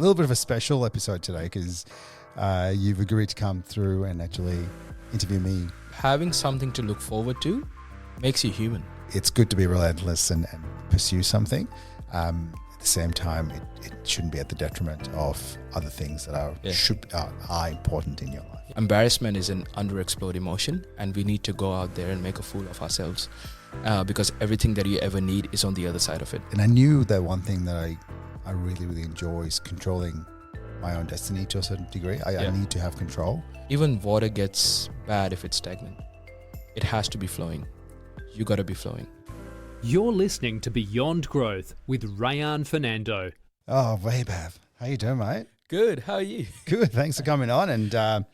A little bit of a special episode today because you've agreed to come through and actually interview me. Having something to look forward to makes you human. It's good to be relentless and pursue something. At the same time, it shouldn't be at the detriment of other things that are important in your life. Embarrassment is an underexplored emotion, and we need to go out there and make a fool of ourselves because everything that you ever need is on the other side of it. And I knew that one thing that I really, really enjoy is controlling my own destiny to a certain degree. I need to have control. Even water gets bad if it's stagnant. It has to be flowing. You got to be flowing. You're listening to Beyond Growth with Reyan Fernando. Oh, Vaibhav. How you doing, mate? Good. How are you? Good. Thanks for coming on and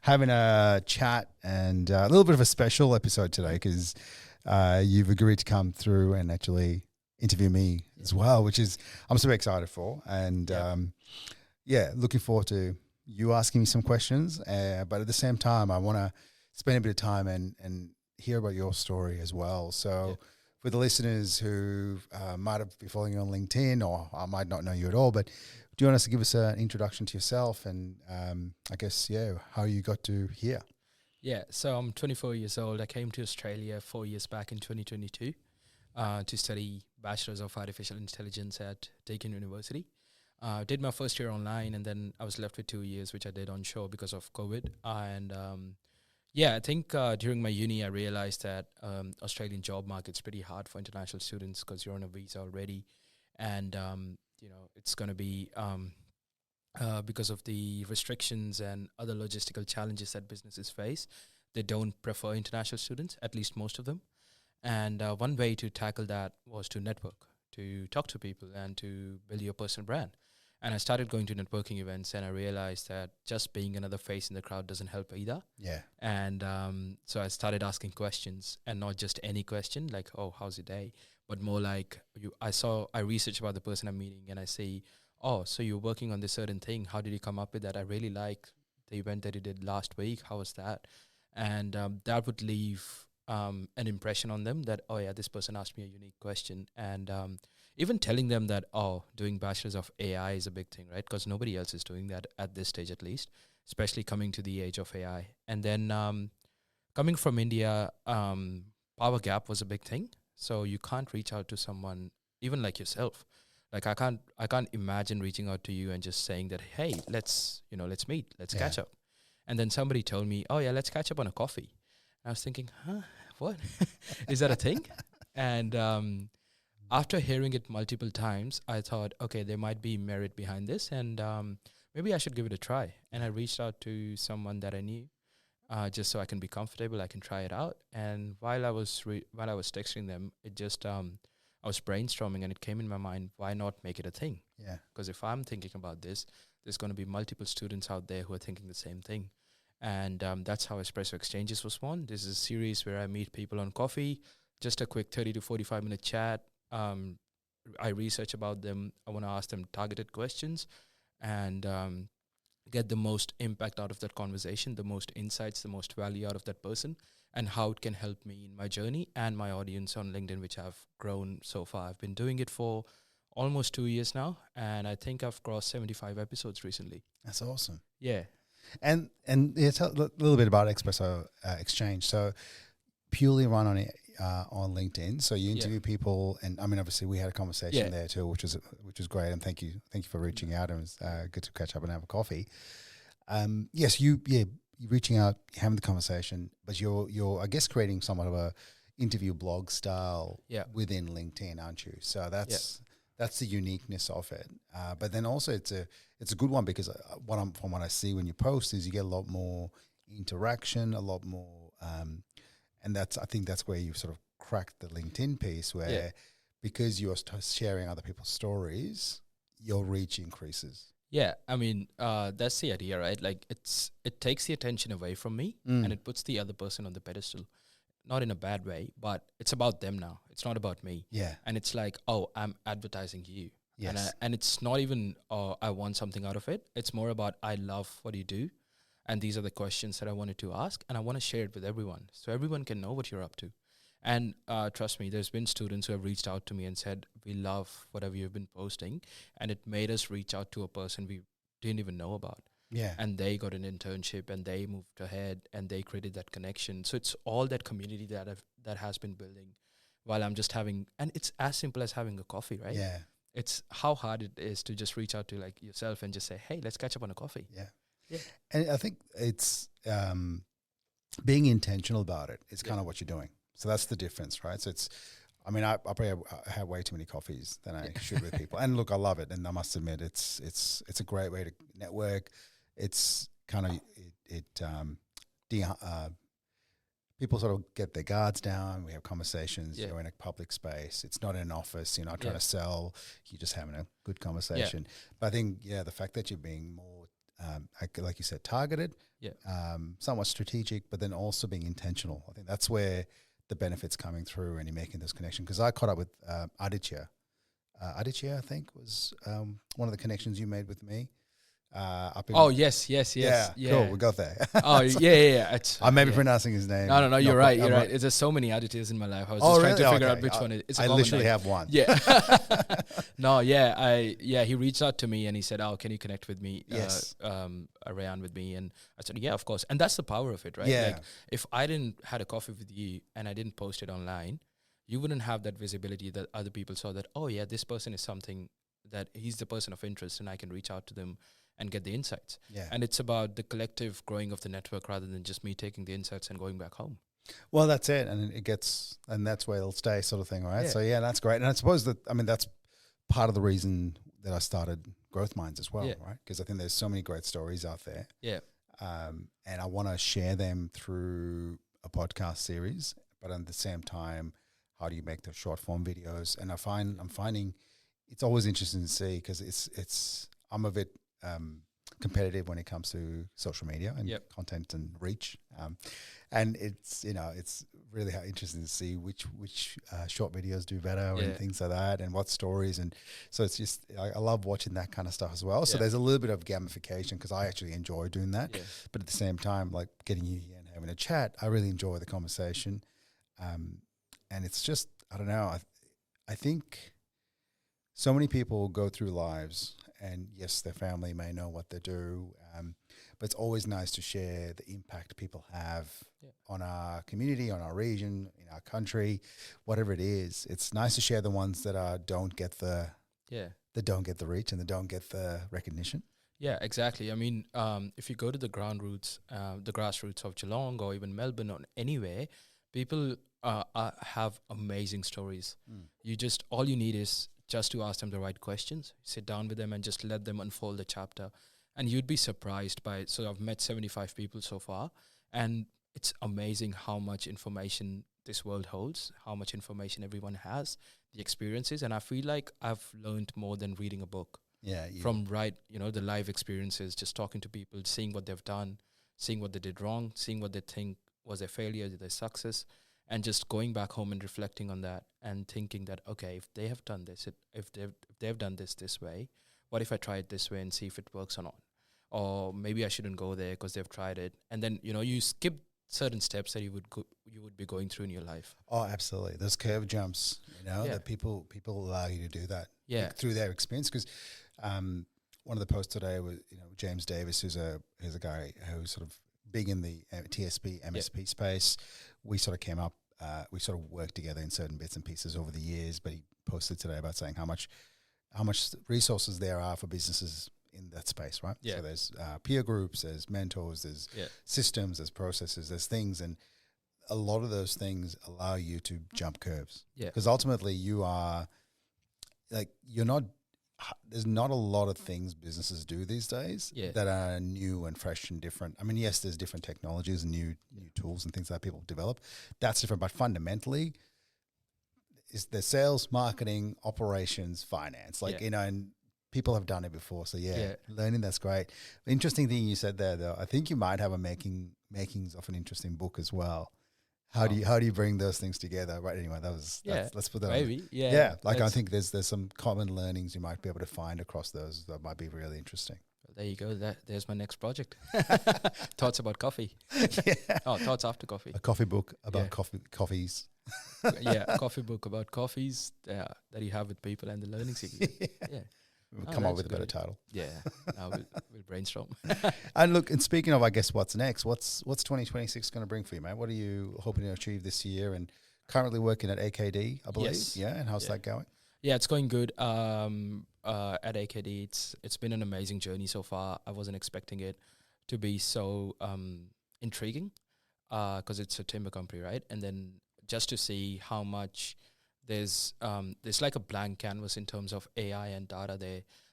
having a chat and a little bit of a special episode today because you've agreed to come through and actually interview me as well, which is I'm super excited for. And looking forward to you asking me some questions. But at the same time, I want to spend a bit of time and hear about your story as well. So for the listeners who might have been following you on LinkedIn or I might not know you at all, but do you want us to give us an introduction to yourself and I guess, how you got to here? Yeah, so I'm 24 years old. I came to Australia 4 years back in 2022 to study Bachelor's of Artificial Intelligence at Deakin University. Did my first year online and then I was left with 2 years, which I did onshore because of COVID. And I think during my uni, I realized that Australian job market's pretty hard for international students because you're on a visa already. And, it's going to be because of the restrictions and other logistical challenges that businesses face, they don't prefer international students, at least most of them. And one way to tackle that was to network, to talk to people and to build your personal brand. And I started going to networking events and I realized that just being another face in the crowd doesn't help either. Yeah. And so I started asking questions and not just any question like, oh, how's your day? But more like I research about the person I'm meeting and I say, oh, so you're working on this certain thing. How did you come up with that? I really like the event that you did last week. How was that? And that would leave an impression on them that, oh yeah, this person asked me a unique question. And even telling them that, doing Bachelor's of AI is a big thing, right? Because nobody else is doing that at this stage, at least, especially coming to the age of AI. And then coming from India, power gap was a big thing. So you can't reach out to someone, even like yourself. Like I can't imagine reaching out to you and just saying that, hey, let's meet, let's catch up. And then somebody told me, oh yeah, let's catch up on a coffee. I was thinking, what? Is that a thing? And after hearing it multiple times, I thought, okay, there might be merit behind this, and maybe I should give it a try. And I reached out to someone that I knew, just so I can be comfortable, I can try it out. And while I was texting them, it just I was brainstorming, and it came in my mind, why not make it a thing? Yeah. Because if I'm thinking about this, there's going to be multiple students out there who are thinking the same thing. And that's how Espresso Exchanges was born. This is a series where I meet people on coffee, just a quick 30 to 45-minute chat. I research about them. I want to ask them targeted questions and get the most impact out of that conversation, the most insights, the most value out of that person, and how it can help me in my journey and my audience on LinkedIn, which I've grown so far. I've been doing it for almost 2 years now, and I think I've crossed 75 episodes recently. That's awesome. Yeah. And tell a little bit about Espresso Exchange. So purely run on LinkedIn. So you interview people, and I mean, obviously we had a conversation there too, which was great. And thank you for reaching out. It was good to catch up and have a coffee. Yes, you're reaching out, having the conversation, but you're I guess creating somewhat of a interview blog style within LinkedIn, aren't you? So that's the uniqueness of it. But then also it's a good one because from what I see when you post is you get a lot more interaction, a lot more, and I think that's where you sort of cracked the LinkedIn piece where because you're sharing other people's stories, your reach increases. Yeah, I mean, that's the idea, right? Like it takes the attention away from me and it puts the other person on the pedestal. Not in a bad way, but it's about them now. It's not about me. Yeah. And it's like, oh, I'm advertising you. Yes. And it's not even, I want something out of it. It's more about, I love what you do. And these are the questions that I wanted to ask. And I want to share it with everyone. So everyone can know what you're up to. And trust me, there's been students who have reached out to me and said, we love whatever you've been posting. And it made us reach out to a person we didn't even know about. Yeah. And they got an internship and they moved ahead and they created that connection. So it's all that community that has been building while I'm just having, and it's as simple as having a coffee, right? Yeah. It's how hard it is to just reach out to like yourself and just say, hey, let's catch up on a coffee. Yeah. Yeah. And I think it's being intentional about it is kind of what you're doing. So that's the difference, right? So it's, I mean, I probably have way too many coffees than I should with people. And look, I love it. And I must admit, it's a great way to network. It's kind of, people sort of get their guards down. We have conversations. You're in a public space. It's not in an office. You're not trying to sell. You're just having a good conversation. But I think, the fact that you're being more, like you said, targeted, somewhat strategic, but then also being intentional. I think that's where the benefits coming through and you're making this connection. Because I caught up with Aditya. Aditya, I think, was one of the connections you made with me. Yes. Yeah. Cool, we got there. Yeah. I may be pronouncing his name. No, you're right. You're right. There's so many additives in my life. I was just trying to figure out which one it is. I literally have one. Yeah. He reached out to me and he said, "Oh, can you connect with me? Yes. Reyan with me." And I said, "Yeah, of course." And that's the power of it, right? Yeah. Like, if I didn't had a coffee with you and I didn't post it online, you wouldn't have that visibility that other people saw that, oh yeah, this person is something that he's the person of interest and I can reach out to them and get the insights. Yeah. And it's about the collective growing of the network rather than just me taking the insights and going back home. Well, that's it. And it gets, and that's where it'll stay sort of thing, right? Yeah. So that's great. And I suppose that's part of the reason that I started Growth Minds as well, right? Because I think there's so many great stories out there. Yeah. And I want to share them through a podcast series, but at the same time, how do you make those short form videos? And I'm finding it's always interesting to see because I'm a bit competitive when it comes to social media and content and reach. And it's really interesting to see which short videos do better and things like that, and what stories. And so it's just, I love watching that kind of stuff as well. So there's a little bit of gamification because I actually enjoy doing that. Yeah. But at the same time, like getting you here and having a chat, I really enjoy the conversation. And it's just, I don't know, I think so many people go through lives and yes, their family may know what they do, but it's always nice to share the impact people have on our community, on our region, in our country, whatever it is. It's nice to share the ones that don't get the reach and that don't get the recognition. Yeah, exactly. I mean, if you go to the grassroots of Geelong or even Melbourne or anywhere, people have amazing stories. All you need is just to ask them the right questions, sit down with them and just let them unfold the chapter. And you'd be surprised so I've met 75 people so far, and it's amazing how much information this world holds, how much information everyone has, the experiences. And I feel like I've learned more than reading a book. From the live experiences, just talking to people, seeing what they've done, seeing what they did wrong, seeing what they think was their failure, their success, and just going back home and reflecting on that and thinking that, okay, if they have done this, if they've done this way, what if I try it this way and see if it works or not? Or maybe I shouldn't go there because they've tried it. And then, you skip certain steps that you would be going through in your life. Oh, absolutely. Those curve jumps, that people allow you to do that through their experience. Because one of the posts today was, James Davis, who's a guy who's sort of big in the TSP, MSP space. We sort of came up, we sort of worked together in certain bits and pieces over the years, but he posted today about saying how much resources there are for businesses in that space, right? Yeah. So there's peer groups, there's mentors, there's systems, there's processes, there's things, and a lot of those things allow you to jump curves. Yeah. Because ultimately you are, there's not a lot of things businesses do these days that are new and fresh and different. I mean, yes, there's different technologies and new tools and things that people develop. That's different, but fundamentally, is the sales, marketing, operations, finance, and people have done it before. So learning, that's great. Interesting thing you said there, though. I think you might have a makings of an interesting book as well. How do you bring those things together? Right. Anyway, let's put that maybe. on. Yeah. I think there's some common learnings you might be able to find across those that might be really interesting. Well, there you go. There's my next project. Thoughts about coffee. Thoughts after coffee. A coffee book about coffees. A coffee book about coffees that you have with people and the learning series. Yeah. We'll come up with a better title. Yeah, we'll brainstorm. And look, and speaking of, I guess, what's next, what's 2026 going to bring for you, mate? What are you hoping to achieve this year? And currently working at AKD, I believe. Yes. Yeah, and how's that going? Yeah, it's going good. At AKD, it's been an amazing journey so far. I wasn't expecting it to be so intriguing because it's a timber company, right? And then just to see how much there's like a blank canvas in terms of AI and data.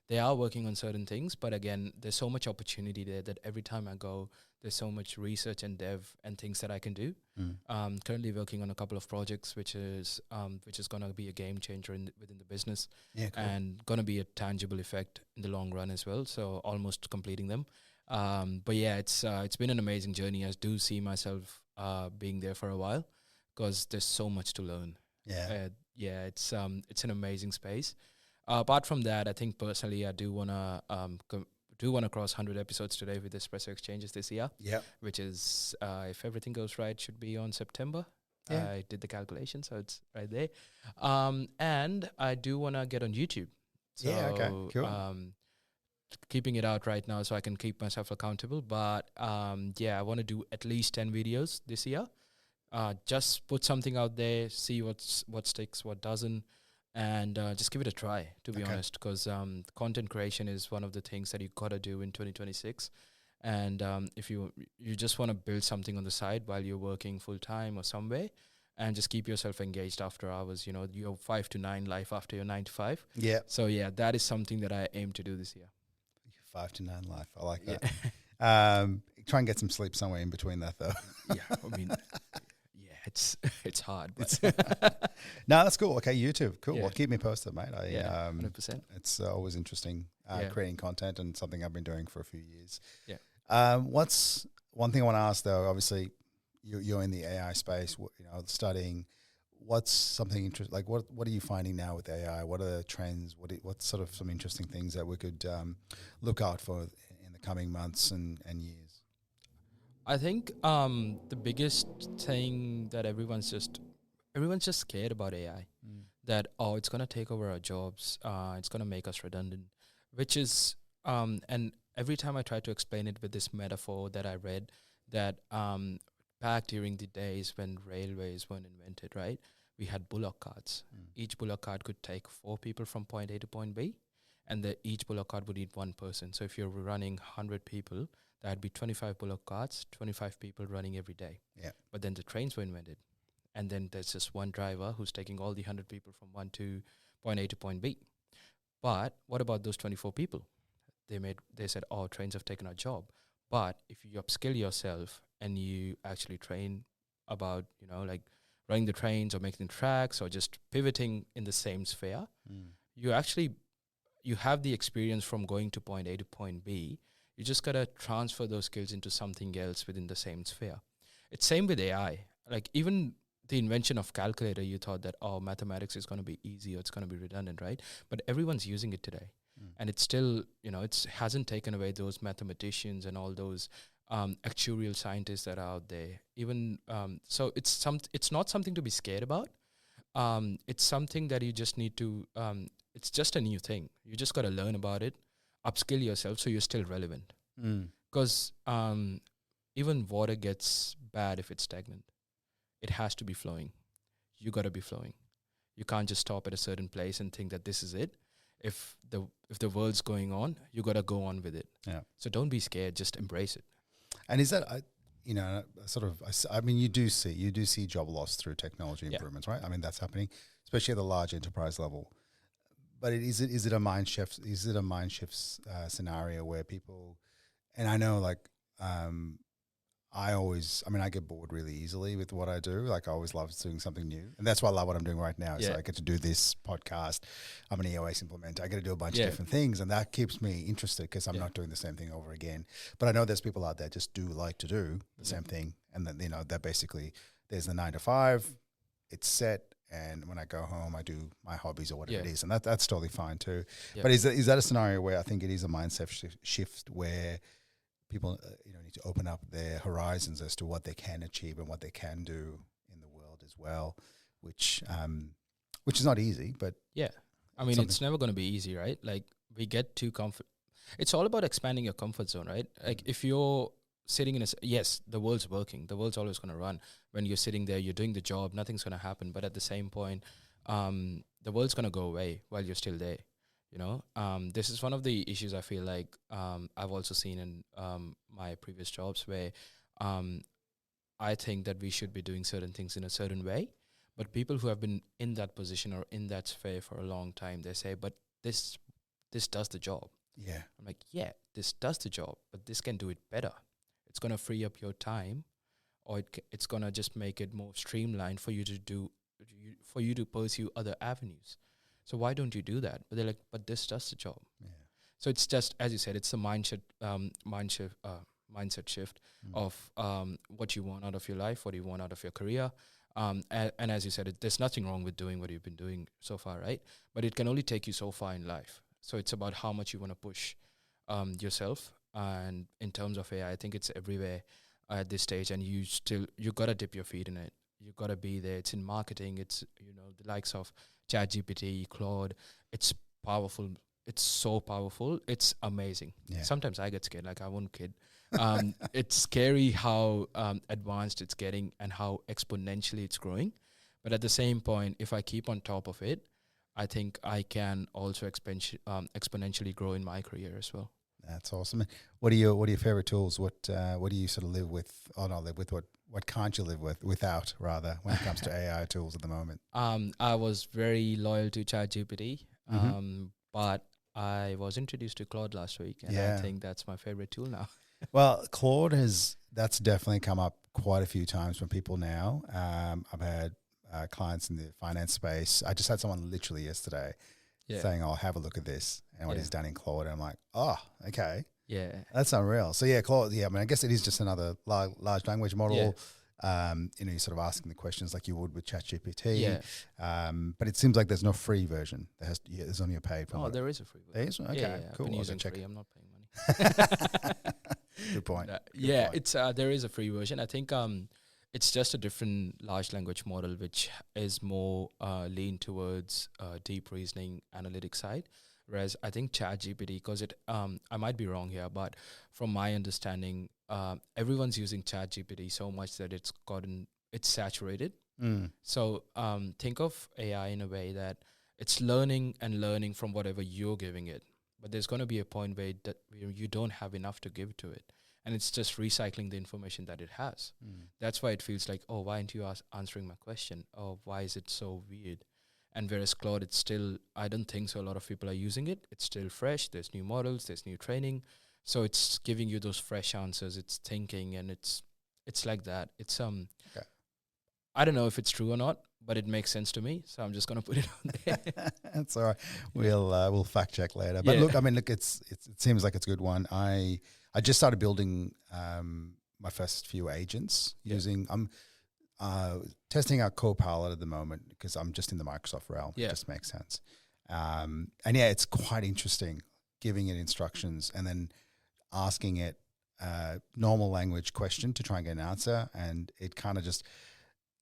They are working on certain things, but again, there's so much opportunity there that every time I go, there's so much research and dev and things that I can do. Currently working on a couple of projects, which is going to be a game changer within the business, and going to be a tangible effect in the long run as well. So almost completing them. But yeah, it's been an amazing journey. I do see myself being there for a while because there's so much to learn. It's an amazing space. Apart from that, I think personally, I do wanna cross 100 episodes today with Espresso Exchanges this year. Yeah, which is if everything goes right, should be on September. Yeah. I did the calculation, so it's right there. And I do wanna get on YouTube. So, cool. Keeping it out right now so I can keep myself accountable. But I want to do at least 10 videos this year. Just put something out there, see what sticks, what doesn't, and just give it a try, to be honest, because content creation is one of the things that you got to do in 2026. And if you just want to build something on the side while you're working full-time or somewhere, and just keep yourself engaged after hours, your 5 to 9 life after your 9 to 5. Yeah. So, that is something that I aim to do this year. 5 to 9 life. I like that. Try and get some sleep somewhere in between that, though. Yeah, I mean... It's hard. No, that's cool. Okay, YouTube, cool. Well, keep me posted, mate. 100%. It's always interesting creating content and something I've been doing for a few years. Yeah. What's one thing I want to ask though? Obviously, you're in the AI space. Studying. What's something interesting? Like, what are you finding now with AI? What are the trends? What's sort of some interesting things that we could look out for in the coming months and years? I think the biggest thing that everyone's just scared about AI, that it's gonna take over our jobs, it's gonna make us redundant, which is and every time I try to explain it with this metaphor that I read, that back during the days when railways weren't invented, right? We had bullock carts. Each bullock cart could take 4 people from point A to point B, and each bullock cart would need 1 person. So if you're running 100 people, that'd be 25 bullock carts, 25 people running every day. Yeah. But then the trains were invented. And then there's just one driver who's taking all the 100 people from point A to point B. But what about those 24 people? They said, trains have taken our job. But if you upskill yourself and you actually train about, like running the trains or making the tracks or just pivoting in the same sphere, you have the experience from going to point A to point B. You just got to transfer those skills into something else within the same sphere. It's same with AI. Like even the invention of calculator, you thought that, mathematics is going to be easy or it's going to be redundant, right? But everyone's using it today. And it's still, it hasn't taken away those mathematicians and all those actuarial scientists that are out there. Even so it's not something to be scared about. It's something that you just need to, it's just a new thing. You just got to learn about it, upskill yourself so you're still relevant. Because even water gets bad if it's stagnant. It has to be flowing. You got to be flowing. You can't just stop at a certain place and think that this is it. If the world's going on, you got to go on with it. Yeah. So don't be scared. Just embrace it. And is that you do see job loss through technology improvements, right? I mean, that's happening, especially at the large enterprise level. But is it a mind shift? Is it a mind shift scenario where people, and I know I get bored really easily with what I do. Like I always love doing something new. And that's why I love what I'm doing right now. So I get to do this podcast. I'm an EOS implementer. I get to do a bunch of different things. And that keeps me interested because I'm not doing the same thing over again. But I know there's people out there just do like to do the same thing. And then, that basically there's the 9 to 5, it's set. And when I go home, I do my hobbies or whatever it is. And that's totally fine too. Yeah. But is that a scenario where I think it is a mindset shift where people need to open up their horizons as to what they can achieve and what they can do in the world as well, which is not easy, but yeah. I mean, it's never going to be easy, right? Like we get too comfort. It's all about expanding your comfort zone, right? Like if you're sitting in yes, the world's working. The world's always going to run. When you're sitting there, you're doing the job, nothing's going to happen. But at the same point, the world's going to go away while you're still there. You know, this is one of the issues I feel like I've also seen in my previous jobs where I think that we should be doing certain things in a certain way. But people who have been in that position or in that sphere for a long time, they say, but this does the job. Yeah. I'm like, yeah, this does the job, but this can do it better. It's going to free up your time, or it's going to just make it more streamlined for you to pursue other avenues. So why don't you do that? But they're like, but this does the job. Yeah. So it's just, as you said, it's a mindset shift of what you want out of your life, what you want out of your career. And as you said, there's nothing wrong with doing what you've been doing so far, right? But it can only take you so far in life. So it's about how much you want to push yourself. And in terms of AI, I think it's everywhere at this stage, and you got to dip your feet in it. You got to be there. It's in marketing. It's, the likes of ChatGPT, Claude. It's powerful. It's so powerful. It's amazing. Yeah. Sometimes I get scared. Like I won't kid. It's scary how advanced it's getting and how exponentially it's growing. But at the same point, if I keep on top of it, I think I can also exponentially grow in my career as well. That's awesome. What are your favorite tools? What do you sort of live with? Oh, not live with. What can't you live without rather when it comes to AI tools at the moment? I was very loyal to ChatGPT, but I was introduced to Claude last week, and I think that's my favorite tool now. Well, Claude that's definitely come up quite a few times from people now. I've had clients in the finance space. I just had someone literally yesterday saying, "Oh, have a look at this," and what he's done in Claude. And I'm like, "Oh, okay, yeah, that's unreal." So yeah, Claude. Yeah, I mean, I guess it is just another large language model. Yeah. You're sort of asking the questions like you would with ChatGPT. Yeah. But it seems like there's no free version. There's only a paid one. Oh, there is a free version. There is? Okay, yeah. cool. I've been using free. I'm not paying money. Good point. Good point. It's there is a free version. I think it's just a different large language model, which is more lean towards deep reasoning analytic side. Whereas I think ChatGPT, because I might be wrong here, but from my understanding, everyone's using ChatGPT so much that it's saturated. So think of AI in a way that it's learning from whatever you're giving it. But there's going to be a point where you don't have enough to give to it. And it's just recycling the information that it has. That's why it feels like, oh, why aren't you answering my question? Oh, why is it so weird? And whereas Claude, it's still, I don't think so a lot of people are using it. It's still fresh. There's new models. There's new training. So it's giving you those fresh answers. It's thinking, and it's like that. It's I don't know if it's true or not, but it makes sense to me. So I'm just going to put it on there. That's all right. We'll fact check later. But look, I mean, it seems like it's a good one. I just started building my first few agents using. I'm testing out Copilot at the moment because I'm just in the Microsoft realm. It just makes sense. And it's quite interesting giving it instructions and then asking it normal language question to try and get an answer, and it kind of just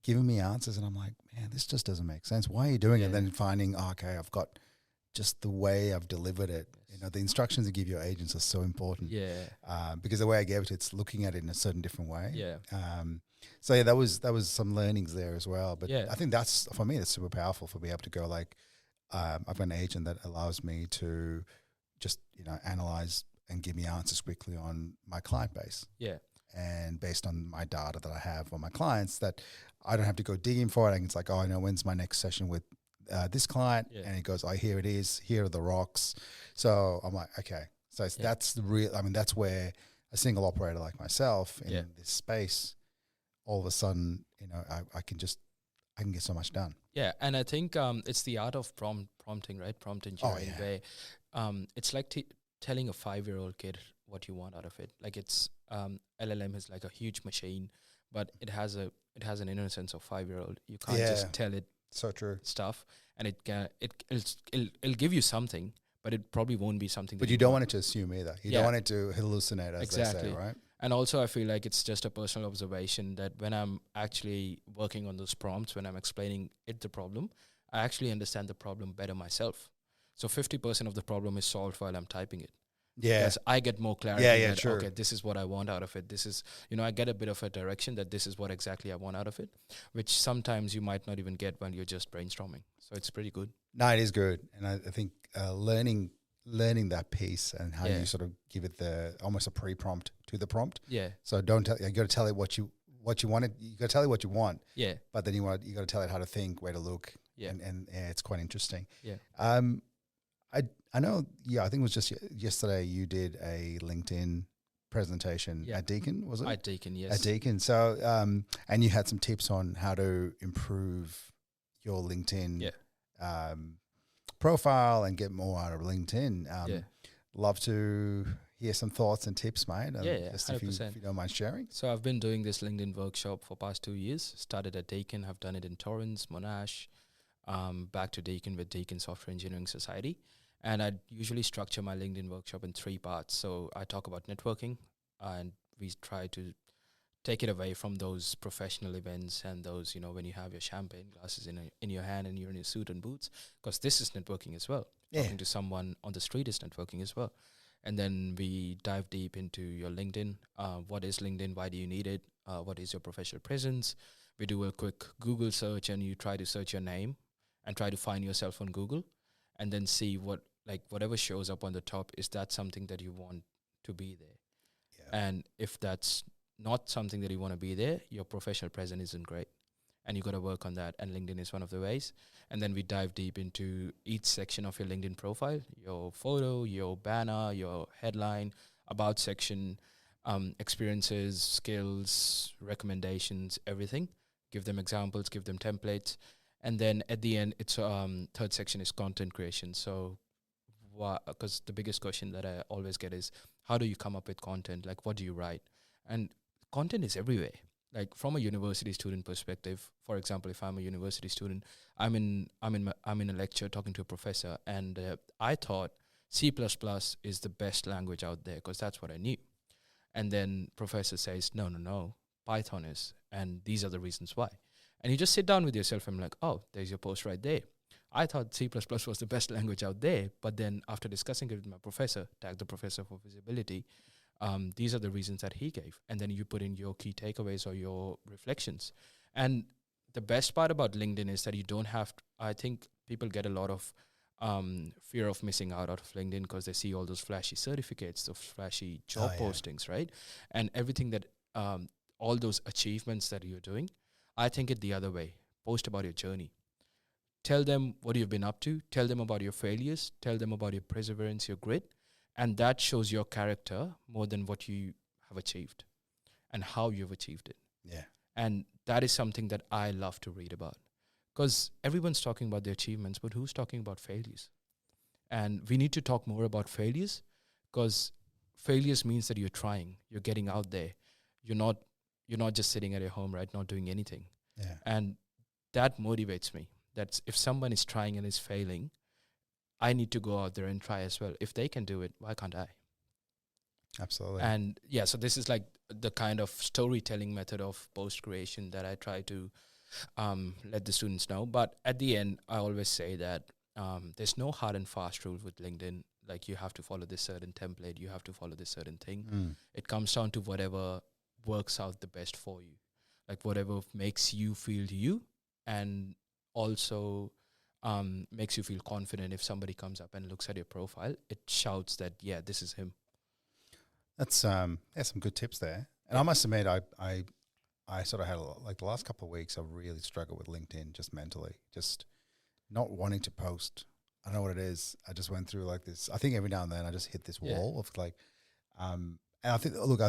giving me answers, and I'm like, man, this just doesn't make sense. Why are you doing it? And then finding, okay, I've got just the way I've delivered it. The instructions you give your agents are so important. Because the way I gave it, it's looking at it in a certain different way. So that was some learnings there as well. But I think that's, for me, that's super powerful for me able to go like, I've got an agent that allows me to just, analyze and give me answers quickly on my client base. And based on my data that I have on my clients, that I don't have to go digging for it. It's like, oh, I know when's my next session with this client, and it goes, oh, here it is. Here are the rocks. So I'm like, okay. So that's the real. I mean, that's where a single operator like myself in this space, all of a sudden, I can get so much done. Yeah, and I think it's the art of prompting, right? Prompt engineering, where it's like telling a 5-year-old kid what you want out of it. Like it's LLM is like a huge machine, but it has an innocence of 5-year-old. You can't just tell it so true stuff, and it'll give you something, but it probably won't be something. But you don't want it to assume either. You don't want it to hallucinate, as they say, right? And also, I feel like it's just a personal observation that when I'm actually working on those prompts, when I'm explaining it the problem, I actually understand the problem better myself. So 50% of the problem is solved while I'm typing it. Yeah. Because I get more clarity Yeah, that, true. okay, this is what I want out of it. This is, I get a bit of a direction that this is what exactly I want out of it, which sometimes you might not even get when you're just brainstorming. So it's pretty good. No, it is good. And I think learning that piece and how you sort of give it almost a pre-prompt to the prompt. Yeah. So don't tell, you got to tell it what you wanted. You got to tell it what you want. Yeah. But then you got to tell it how to think, where to look. Yeah. And it's quite interesting. Yeah. I know. Yeah, I think it was just yesterday you did a LinkedIn presentation at Deakin, was it? At Deakin, yes. At Deakin. So, and you had some tips on how to improve your LinkedIn profile and get more out of LinkedIn. Love to hear some thoughts and tips, mate. Just 100%. If you don't mind sharing. So I've been doing this LinkedIn workshop for past 2 years. Started at Deakin, have done it in Torrance, Monash, back to Deakin with Deakin Software Engineering Society. And I usually structure my LinkedIn workshop in 3 parts. So I talk about networking, and we try to take it away from those professional events and those, when you have your champagne glasses in your hand and you're in your suit and boots, because this is networking as well. Yeah. Talking to someone on the street is networking as well. And then we dive deep into your LinkedIn. What is LinkedIn? Why do you need it? What is your professional presence? We do a quick Google search, and you try to search your name and try to find yourself on Google, and then see whatever shows up on the top, is that something that you want to be there? Yeah. And if that's not something that you want to be there, your professional presence isn't great. And you got to work on that. And LinkedIn is one of the ways. And then we dive deep into each section of your LinkedIn profile, your photo, your banner, your headline, about section, experiences, skills, recommendations, everything. Give them examples, give them templates. And then at the end, it's third section is content creation. So because the biggest question that I always get is, how do you come up with content? Like, what do you write? And content is everywhere. Like, from a university student perspective, for example, if I'm a university student, I'm in a lecture talking to a professor, and I thought C++ is the best language out there because that's what I knew. And then professor says, no, Python is, and these are the reasons why. And you just sit down with yourself and like, oh, there's your post right there. I thought C++ was the best language out there, but then after discussing it with my professor, tag the professor for visibility, these are the reasons that he gave. And then you put in your key takeaways or your reflections. And the best part about LinkedIn is that you don't have to, I think people get a lot of fear of missing out of LinkedIn because they see all those flashy certificates, those flashy job postings, right? And everything that, all those achievements that you're doing, I think it the other way. Post about your journey. Tell them what you've been up to. Tell them about your failures. Tell them about your perseverance, your grit. And that shows your character more than what you have achieved and how you've achieved it. Yeah. And that is something that I love to read about, because everyone's talking about their achievements, but who's talking about failures? And we need to talk more about failures, because failures means that you're trying, you're getting out there. You're not just sitting at your home, right? Not doing anything. Yeah. And that motivates me. That's if someone is trying and is failing, I need to go out there and try as well. If they can do it, why can't I? Absolutely. And so this is like the kind of storytelling method of post creation that I try to let the students know. But at the end, I always say that there's no hard and fast rule with LinkedIn. Like, you have to follow this certain template, you have to follow this certain thing. It comes down to whatever works out the best for you, like whatever makes you feel you, and also makes you feel confident. If somebody comes up and looks at your profile, it shouts that, yeah, this is him. That's some good tips there. And I must admit, I sort of had the last couple of weeks, I really struggled with LinkedIn, just mentally, just not wanting to post. I don't know what it is. I just went through like this. I think every now and then I just hit this wall of like, and I think, look,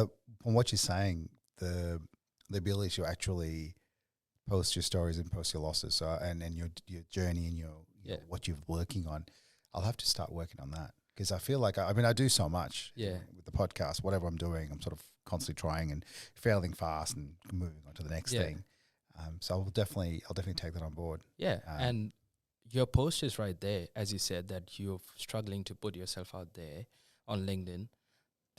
from what you're saying, the ability to actually post your stories and post your losses, and your journey and your what you're working on, I'll have to start working on that, because I feel like I do so much with the podcast. Whatever I'm doing, I'm sort of constantly trying and failing fast and moving on to the next thing. So I'll definitely take that on board. And your post is right there, as you said, that you're struggling to put yourself out there on LinkedIn.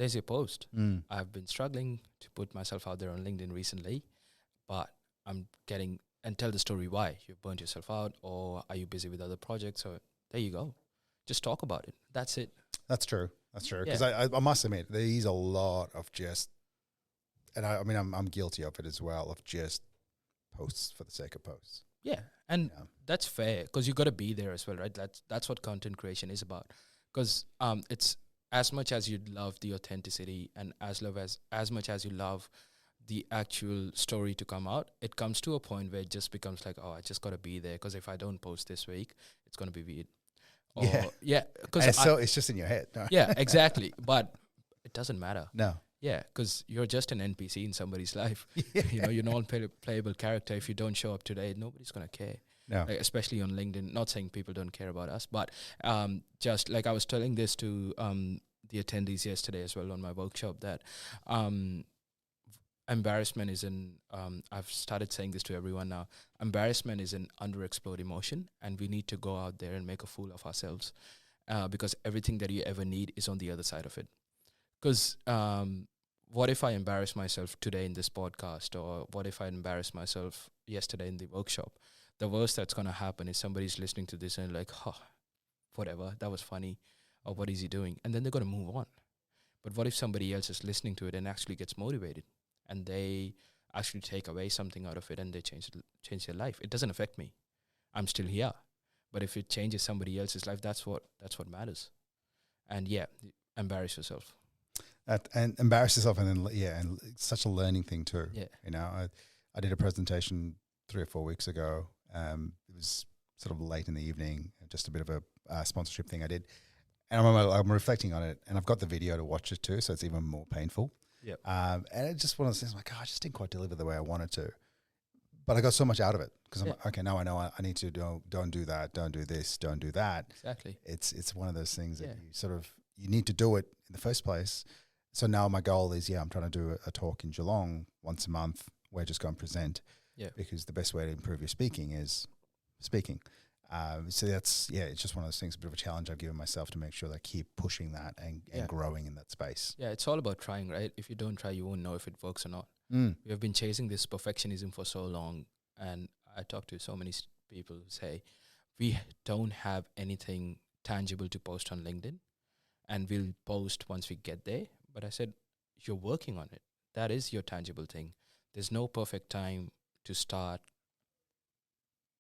there's your post. Mm. I've been struggling to put myself out there on LinkedIn recently, but I'm getting, and tell the story why. You've burnt yourself out, or are you busy with other projects? Or there you go. Just talk about it. That's it. That's true. That's true. Yeah. Because I must admit, there is a lot of just, and I mean, I'm guilty of it as well, of just posts for the sake of posts. Yeah, and Yeah. that's fair because you got to be there as well, right? That's what content creation is about. Because it's as much as you love the authenticity and as much as you love the actual story to come out, it comes to a point where it just becomes like, oh, I just got to be there because if I don't post this week, it's going to be weird. Or, yeah, because so it's just in your head. No? yeah, exactly. But it doesn't matter. No. Yeah, because you're just an NPC in somebody's life. Yeah. You know, you're not a playable character. If you don't show up today, nobody's going to care. No. Like, especially on LinkedIn. Not saying people don't care about us, but just like I was telling this to the attendees yesterday as well on my workshop that embarrassment is I've started saying this to everyone now. Embarrassment is an underexplored emotion, and we need to go out there and make a fool of ourselves because everything that you ever need is on the other side of it. Because what if I embarrass myself today in this podcast, or what if I embarrass myself yesterday in the workshop? The worst that's going to happen is somebody's listening to this and like, oh, whatever, that was funny, or what is he doing? And then they're going to move on. But what if somebody else is listening to it and actually gets motivated and they actually take away something out of it and they change their life? It doesn't affect me. I'm still here. But if it changes somebody else's life, that's what matters. And yeah, embarrass yourself. And embarrass yourself, and then and it's such a learning thing too. Yeah. You know, I did a presentation 3 or 4 weeks ago. It was sort of late in the evening, just a bit of a sponsorship thing I did, and I'm reflecting on it, and I've got the video to watch it too, so it's even more painful. Yeah. And it's just one of those things. I'm like, I just didn't quite deliver the way I wanted to, but I got so much out of it because I'm like, okay, now I know I need to don't do that, don't do this, don't do that. Exactly. It's one of those things that you need to do it in the first place. So now my goal is, I'm trying to do a talk in Geelong once a month. We're just going to present, because the best way to improve your speaking is speaking. So that's, it's just one of those things, a bit of a challenge I've given myself to make sure that I keep pushing that and growing in that space. Yeah, it's all about trying, right? If you don't try, you won't know if it works or not. We have been chasing this perfectionism for so long, and I talk to so many people who say, we don't have anything tangible to post on LinkedIn, and we'll post once we get there. But I said, you're working on it. That is your tangible thing. There's no perfect time to start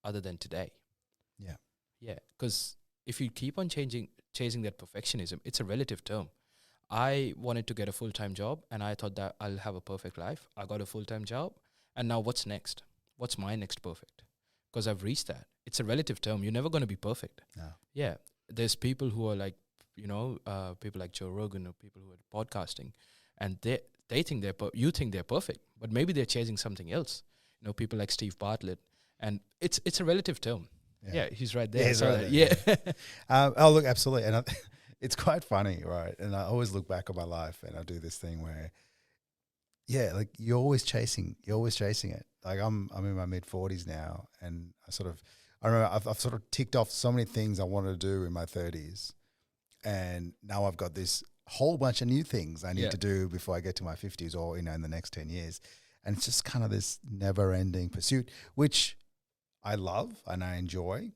other than today. Yeah. Yeah, because if you keep on chasing that perfectionism, it's a relative term. I wanted to get a full-time job, and I thought that I'll have a perfect life. I got a full-time job, and now what's next? What's my next perfect? Because I've reached that. It's a relative term. You're never going to be perfect. No. Yeah, there's people who are like, people like Joe Rogan or people who are podcasting, and they think you think they're perfect, but maybe they're chasing something else. You know, people like Steve Bartlett, and it's a relative term. Yeah, he's right there. Yeah, he's right there. Oh, look, absolutely. And it's quite funny, right? And I always look back on my life and I do this thing where, like you're always chasing it. Like I'm in my mid-40s now, and I remember I've sort of ticked off so many things I wanted to do in my 30s. And now I've got this whole bunch of new things I need to do before I get to my 50s or, in the next 10 years. And it's just kind of this never-ending pursuit, which I love and I enjoy.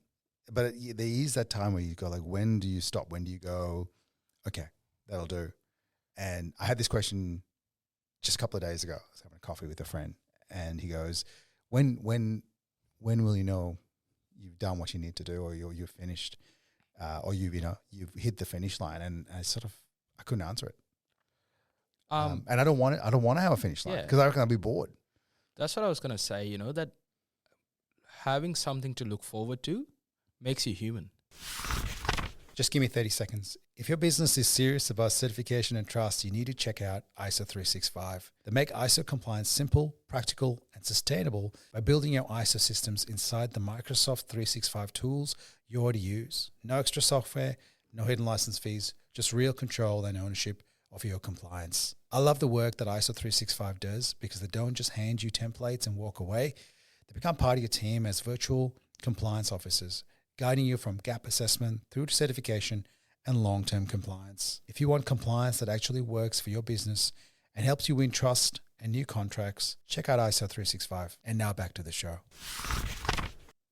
But there is that time where you go like, when do you stop? When do you go, okay, that'll do? And I had this question just a couple of days ago. I was having a coffee with a friend, and he goes, when will you know you've done what you need to do, or you're finished? Or you've hit the finish line, and I couldn't answer it. And I don't want to have a finish line because I reckon I'll be bored. That's what I was going to say, that having something to look forward to makes you human. Just give me 30 seconds. If your business is serious about certification and trust, you need to check out ISO 365. They make ISO compliance simple, practical, and sustainable by building your ISO systems inside the Microsoft 365 tools you already use. No extra software, no hidden license fees, just real control and ownership of your compliance. I love the work that ISO 365 does because they don't just hand you templates and walk away. They become part of your team as virtual compliance officers, guiding you from gap assessment through to certification and long-term compliance. If you want compliance that actually works for your business and helps you win trust and new contracts, check out ISO 365. And now back to the show.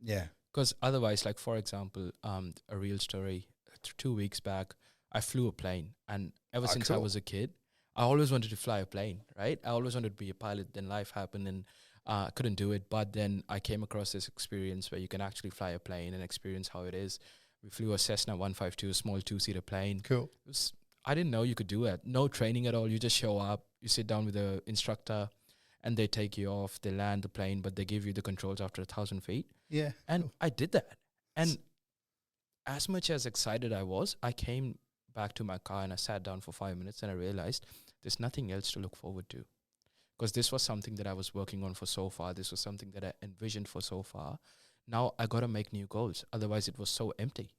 Yeah. Because otherwise, like for example, a real story, 2 weeks back, I flew a plane. And ever since I was a kid, I always wanted to fly a plane, right? I always wanted to be a pilot. Then life happened and I couldn't do it. But then I came across this experience where you can actually fly a plane and experience how it is. We flew a Cessna 152, a small 2-seater plane. Cool. I didn't know you could do it. No training at all. You just show up, you sit down with the instructor, and they take you off. They land the plane, but they give you the controls after 1,000 feet. Yeah. And I did that. And as much as excited I was, I came back to my car and I sat down for 5 minutes and I realized there's nothing else to look forward to. Because this was something that I was working on for so far. This was something that I envisioned for so far. Now I got to make new goals. Otherwise, it was so empty.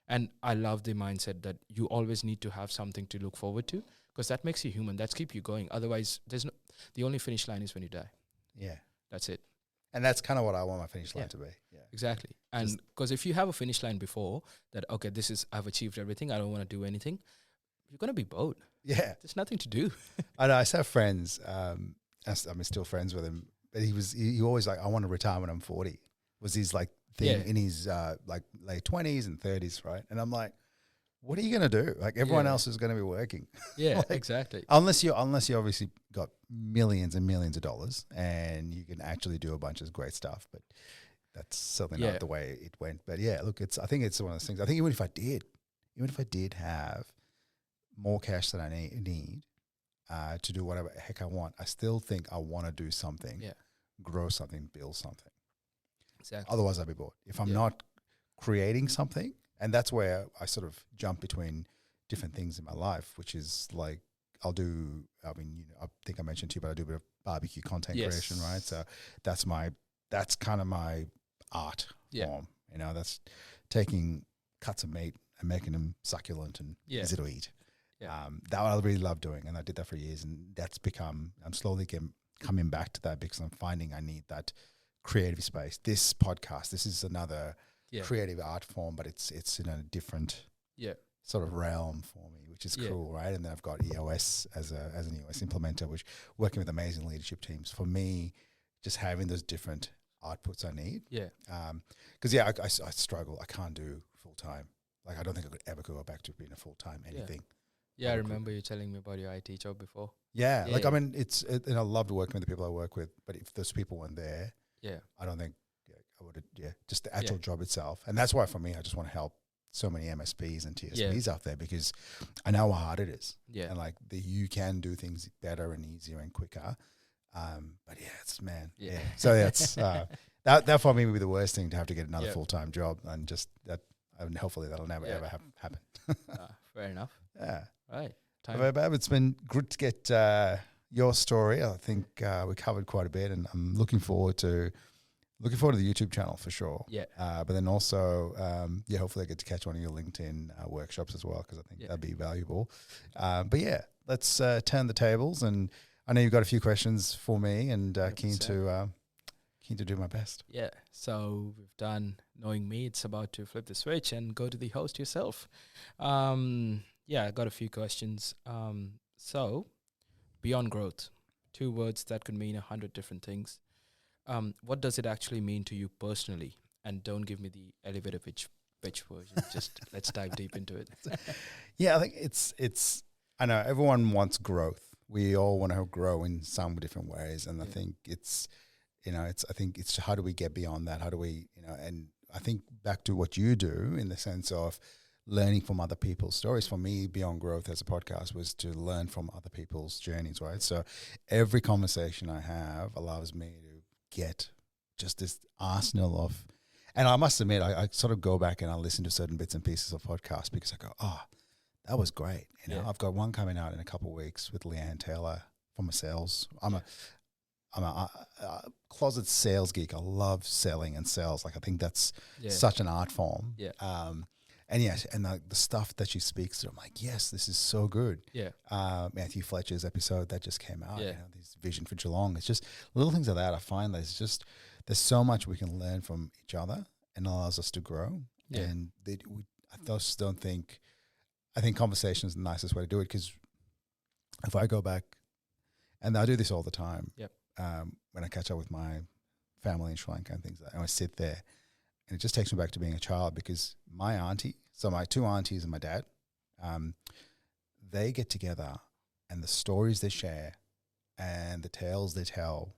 And I love the mindset that you always need to have something to look forward to because that makes you human. That's keep you going. Otherwise, the only finish line is when you die. Yeah. That's it. And that's kind of what I want my finish line to be. Yeah. Exactly. And because if you have a finish line before that, okay, I've achieved everything. I don't want to do anything. You're going to be bored. Yeah. There's nothing to do. I know. I have friends. I'm still friends with him. But he always like, I want to retire when I'm 40. Was his like thing in his like late 20s and 30s, right? And I'm like, what are you going to do? Like everyone else is going to be working. Yeah, like, exactly. Unless you obviously got millions and millions of dollars and you can actually do a bunch of great stuff. But that's certainly not the way it went. But yeah, look, I think it's one of those things. I think even if I did have more cash than I need to do whatever the heck I want, I still think I want to do something, grow something, build something. Exactly. Otherwise, I'd be bored. If I'm not creating something, and that's where I sort of jump between different things in my life, which is like I think I mentioned to you, but I do a bit of barbecue content creation, right? So that's kind of my art form. You know, that's taking cuts of meat and making them succulent and easy to eat. Yeah. That I really love doing, and I did that for years, and that's become. I'm slowly coming back to that because I'm finding I need that creative space. This podcast, this is another creative art form, but it's in a different sort of realm for me, which is cool, right? And then I've got EOS as an EOS implementer, which working with amazing leadership teams. For me, just having those different outputs I need. Yeah. Because I struggle. I can't do full time. Like I don't think I could ever go back to being a full time anything. Yeah, I remember you telling me about your IT job before. Yeah, like I mean, and I loved working with the people I work with, but if those people weren't there, I don't think I would have, just the actual job itself. And that's why for me, I just want to help so many MSPs and TSPs out there because I know how hard it is. Yeah. And like you can do things better and easier and quicker. But So that's, that for me would be the worst thing to have to get another full-time job and just that, and hopefully that'll never ever happen. Fair enough. Yeah. Right. Vaibhav, it's been good to get your story. I think we covered quite a bit, and I'm looking forward to the YouTube channel for sure. Yeah. But then also, hopefully I get to catch one of your LinkedIn workshops as well because I think that'd be valuable. But yeah, let's turn the tables, and I know you've got a few questions for me, and keen to do my best. Yeah. So we've done knowing me. It's about to flip the switch and go to the host yourself. I got a few questions. So, beyond growth, 2 words that could mean 100 different things. What does it actually mean to you personally? And don't give me the elevator pitch version. Just let's dive deep into it. Yeah, I think it's. I know everyone wants growth. We all want to grow in some different ways, and I think it's. I think it's how do we get beyond that? How do we, and I think back to what you do in the sense of learning from other people's stories. For me, Beyond Growth as a podcast was to learn from other people's journeys, right? So every conversation I have allows me to get just this arsenal of, and I must admit, I sort of go back and I listen to certain bits and pieces of podcasts because I go, oh, that was great. I've got one coming out in a couple of weeks with Reyan Taylor from a sales. I'm a closet sales geek. I love selling and sales. Like I think that's such an art form. Yeah. And the stuff that she speaks to, I'm like, yes, this is so good. Yeah. Matthew Fletcher's episode that just came out. Yeah. This vision for Geelong. It's just little things like that. I find there's so much we can learn from each other and allows us to grow. Yeah. And I just don't think I think conversation is the nicest way to do it, because if I go back, and I do this all the time, Yep. when I catch up with my family in Sri Lanka and things like that, and I sit there, and it just takes me back to being a child, because my auntie, so my two aunties and my dad, they get together, and the stories they share and the tales they tell,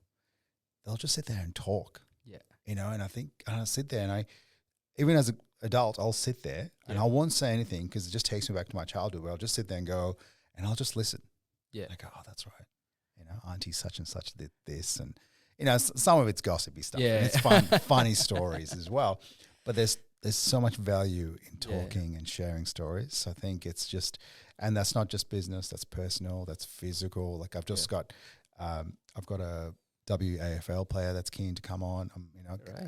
they'll just sit there and talk. Yeah. And I think, and I sit there, and even as an adult, I'll sit there and I won't say anything, because it just takes me back to my childhood, where I'll just sit there and go, and I'll just listen. Yeah. I go, oh, that's right. Auntie such and such did this, and some of it's gossipy stuff. Yeah. And it's fun, funny stories as well. But there's so much value in talking and sharing stories. So I think it's just, and that's not just business, that's personal, that's physical. Like I've just got, I've got a WAFL player that's keen to come on. I'm,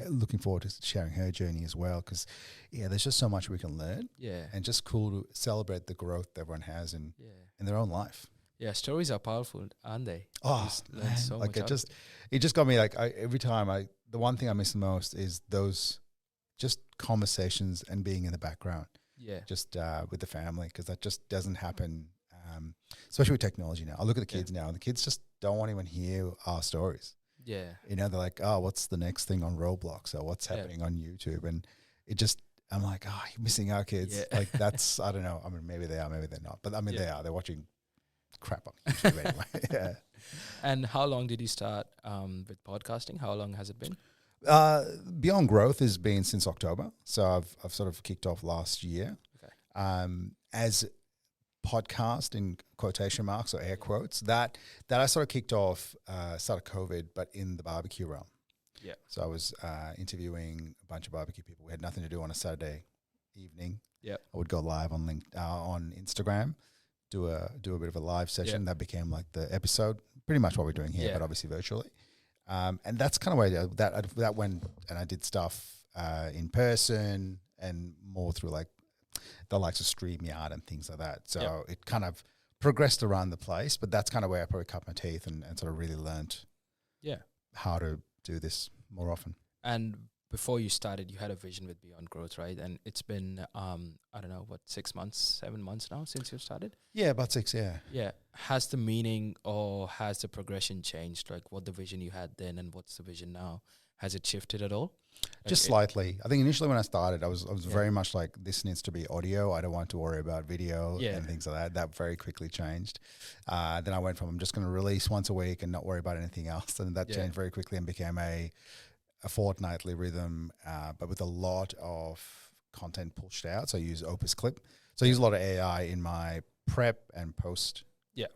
looking forward to sharing her journey as well, because there's just so much we can learn. Yeah. And just cool to celebrate the growth that everyone has in their own life. Yeah, stories are powerful, aren't they? Oh, man. So like it just got me, like every time the one thing I miss the most is those just conversations and being in the background. Yeah. Just with the family, because that just doesn't happen, especially with technology now. I look at the kids now, and the kids just don't want to even hear our stories. Yeah. They're like, oh, what's the next thing on Roblox, or what's happening on YouTube? And it just, I'm like, oh, you're missing out, kids. Yeah. Like that's, I don't know. I mean, maybe they are, maybe they're not. But I mean, they are. They're watching crap on YouTube anyway. Yeah. And how long did you start with podcasting? How long has it been? Beyond Growth has been since October, so I've sort of kicked off last year. Okay. As podcast in quotation marks or air quotes, that I sort of kicked off start of COVID, but in the barbecue realm. Yeah. So I was interviewing a bunch of barbecue people. We had nothing to do on a Saturday evening. Yeah. I would go live on on Instagram. Do a bit of a live session that became like the episode, pretty much what we're doing here, but obviously virtually. And that's kind of where that went, and I did stuff in person and more through like the likes of StreamYard and things like that. So it kind of progressed around the place, but that's kind of where I probably cut my teeth and sort of really learned how to do this more often. And before you started, you had a vision with Beyond Growth, right? And it's been, I don't know, 6 months, 7 months now since you started? Yeah, about 6, yeah. Yeah. Has the meaning or has the progression changed? Like what the vision you had then and what's the vision now? Has it shifted at all? Just slightly. I think initially when I started, I was very much like, this needs to be audio. I don't want to worry about video and things like that. That very quickly changed. Then I went from, I'm just going to release once a week and not worry about anything else. And that changed very quickly and became a fortnightly rhythm, but with a lot of content pushed out. So I use Opus Clip. So I use a lot of AI in my prep and post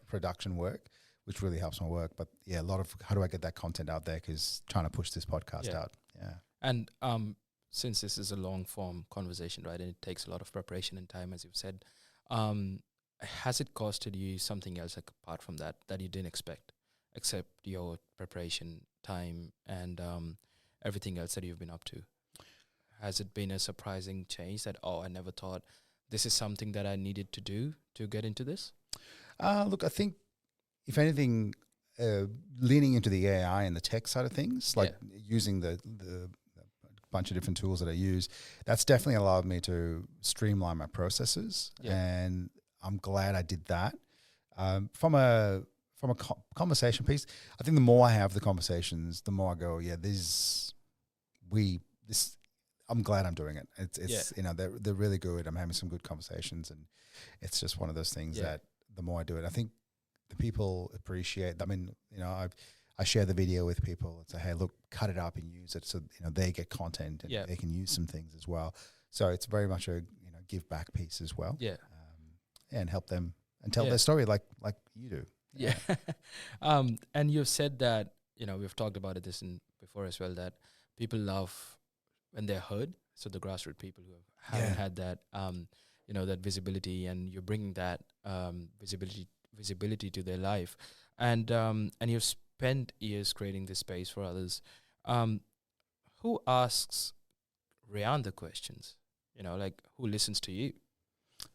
production work, which really helps my work. But a lot of how do I get that content out there, because trying to push this podcast out. Yeah. And since this is a long form conversation, right, and it takes a lot of preparation and time, as you've said, has it costed you something else like apart from that you didn't expect, except your preparation time and everything else that you've been up to? Has it been a surprising change that, I never thought this is something that I needed to do to get into this? Look, I think if anything, leaning into the AI and the tech side of things, like using the bunch of different tools that I use, that's definitely allowed me to streamline my processes. And I'm glad I did that. From a conversation piece, I think the more I have the conversations, the more I go, I'm glad I'm doing it. It's they're really good. I'm having some good conversations, and it's just one of those things that the more I do it, I think the people appreciate. I mean, I share the video with people and say, hey, look, cut it up and use it, so they get content and they can use some things as well. So it's very much a give back piece as well. Yeah, and help them and tell their story like you do. Yeah. And you've said that, we've talked about it before as well, that people love when they're heard. So the grassroots people who haven't had that, that visibility, and you're bringing that visibility to their life. And you've spent years creating this space for others. Who asks Reyan the questions? Who listens to you?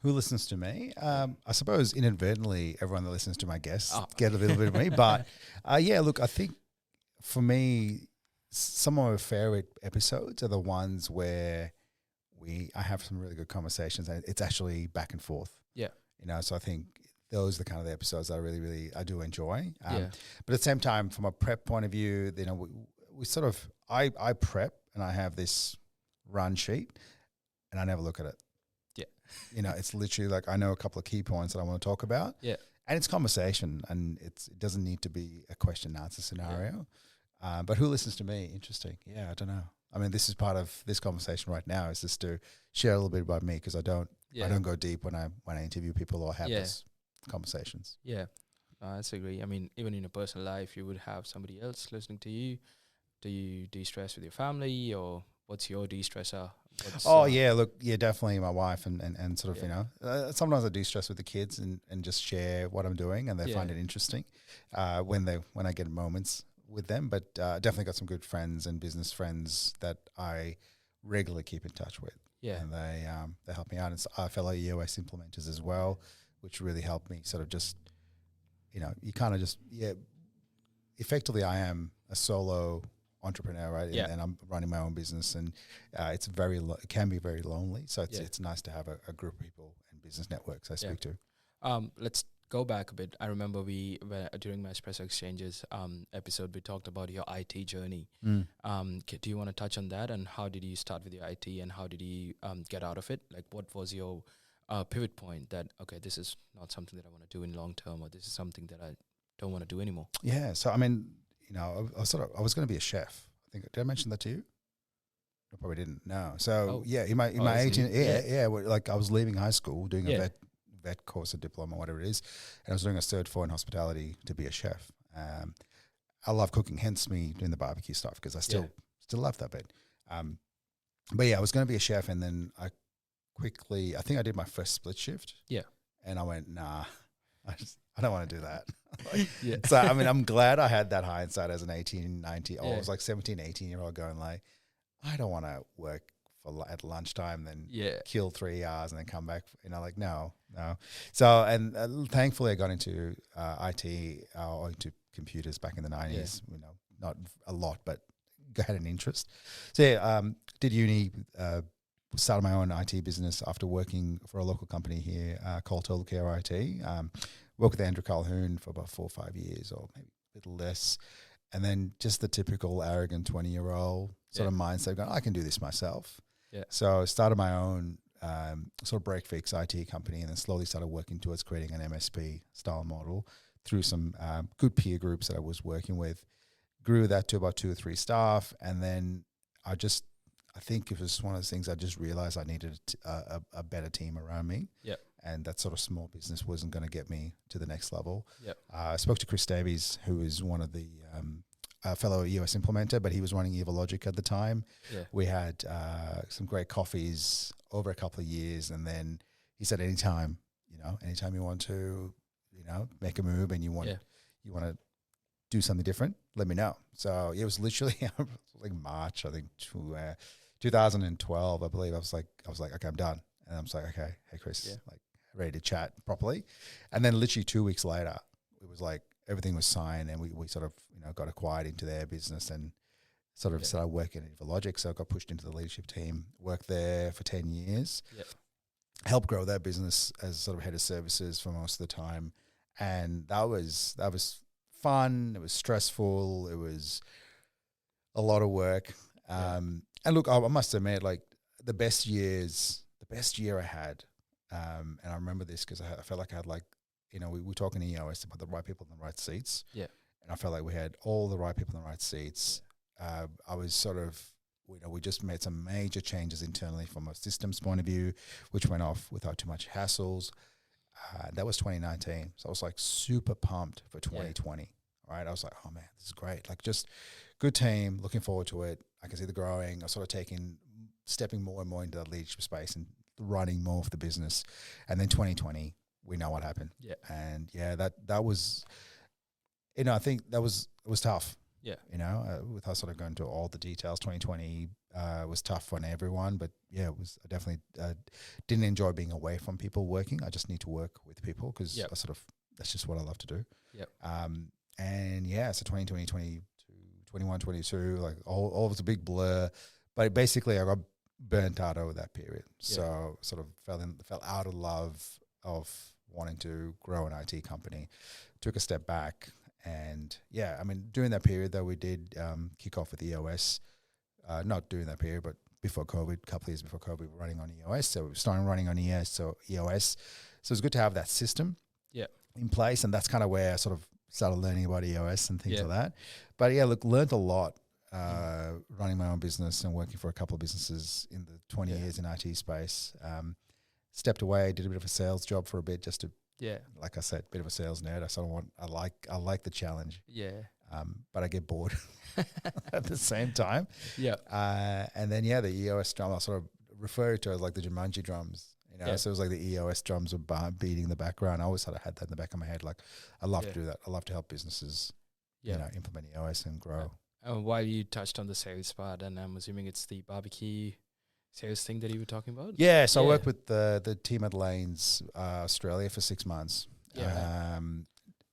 Who listens to me? I suppose inadvertently, everyone that listens to my guests get a little bit of me. But look, I think for me, some of my favorite episodes are the ones where I have some really good conversations, and it's actually back and forth. Yeah. So I think those are the kind of the episodes that I do enjoy. Yeah. But at the same time, from a prep point of view, we sort of, I prep and I have this run sheet and I never look at it. Yeah. It's literally like I know a couple of key points that I want to talk about. Yeah. And it's conversation, and it doesn't need to be a question and answer scenario. Yeah. But who listens to me? Interesting. Yeah, I don't know. I mean, this is part of this conversation right now, is just to share a little bit about me, because I don't go deep when I interview people or have these conversations. Yeah, I agree. I mean, even in your personal life, you would have somebody else listening to you. Do you de-stress with your family, or what's your de-stressor? Definitely my wife and sort of, sometimes I de-stress with the kids and just share what I'm doing, and they find it interesting when I get moments with them. But definitely got some good friends and business friends that I regularly keep in touch with. Yeah. And they help me out. And our fellow EOS implementers as well, which really helped me sort of just, you kind of just, effectively I am a solo entrepreneur, right? Yeah. And I'm running my own business, and it's it can be very lonely. So it's nice to have a group of people and business networks I speak to. Let's go back a bit. I remember during my Espresso Exchanges episode, we talked about your IT journey. Do you want to touch on that, and how did you start with your IT, and how did you get out of it? Like, what was your pivot point that, okay, this is not something that I want to do in long term, or this is something that I don't want to do anymore? Yeah. So, I mean, I was going to be a chef. I think, did I mention that to you? I probably didn't. No. So in my 18, like I was leaving high school doing a vet course, a diploma, whatever it is, and I was doing a Cert 4 in hospitality to be a chef. I love cooking, hence me doing the barbecue stuff, because I still love that bit. But I was going to be a chef, and then I think I did my first split shift. Yeah. And I went, nah, I don't want to do that. So, I mean, I'm glad I had that hindsight as an 18, 19, I was like 17, 18-year-old going like, I don't want to work at lunchtime, then kill 3 hours and then come back, like, no. So, and thankfully I got into IT or into computers back in the 90s, not a lot, but had an interest. So did uni, started my own IT business after working for a local company here called Total Care IT. Worked with Andrew Calhoun for about 4 or 5 years, or maybe a little less. And then just the typical arrogant 20-year-old sort of mindset going, I can do this myself. Yeah. So I started my own sort of break-fix IT company, and then slowly started working towards creating an MSP style model through some good peer groups that I was working with. Grew that to about 2 or 3 staff. And then I think it was one of those things I just realized I needed a better team around me. Yeah. And that sort of small business wasn't going to get me to the next level. Yep. I spoke to Chris Davies, who is one of the fellow US implementer, but he was running Evologic at the time. Yeah. We had some great coffees over a couple of years, and then he said, anytime you want to, make a move and you want to do something different, let me know. So it was literally like March, I think, 2012, I believe. I was like, okay, I'm done. And I was like, okay, hey Chris, like, ready to chat properly. And then literally 2 weeks later, it was like everything was signed, and we sort of got acquired into their business and sort of started working at Evologic. So I got pushed into the leadership team, worked there for 10 years, helped grow that business as sort of head of services for most of the time. And that was fun. It was stressful. It was a lot of work. And look, I must admit, like the best year I had, and I remember this because I felt like I had we were talking to EOS about the right people in the right seats. Yeah. And I felt like we had all the right people in the right seats. I was sort of, we just made some major changes internally from a systems point of view, which went off without too much hassles. That was 2019. So I was like super pumped for 2020. Right. I was like, oh man, this is great. Like just good team, looking forward to it. I can see the growing. I sort of stepping more and more into that leadership space and running more of the business. And then 2020, we know what happened. Yeah. And that was, I think it was tough. Yeah. With us sort of going to all the details, 2020 was tough on everyone, but it was, I definitely didn't enjoy being away from people working. I just need to work with people because that's just what I love to do. Yep. So 2020, 2022, 21, 22, like all was a big blur, but basically I got burnt out over that period. Yeah. So sort of fell out of love of wanting to grow an IT company, took a step back. And yeah, I mean, during that period though, we did kick off with EOS, not during that period, but before COVID, a couple of years before COVID, we were running on EOS. So we were starting running on EOS. So it's good to have that system in place. And that's kind of where I sort of started learning about EOS and things like that. But yeah, look, learned a lot running my own business and working for a couple of businesses in the 20 years in IT space. Stepped away, did a bit of a sales job for a bit just to, like I said, bit of a sales nerd. I like the challenge. Yeah. But I get bored at the same time. Yeah. And then, the EOS drum, I sort of refer to it as like the Jumanji drums. You know, so it was like the EOS drums were beating in the background. I always sort of had that in the back of my head. Like, I love to do that. I love to help businesses, implement EOS and grow. While you touched on the sales part, and I'm assuming it's the barbecue sales thing that you were talking about? Yeah, so I worked with the team at Lanes Australia for 6 months. Yeah.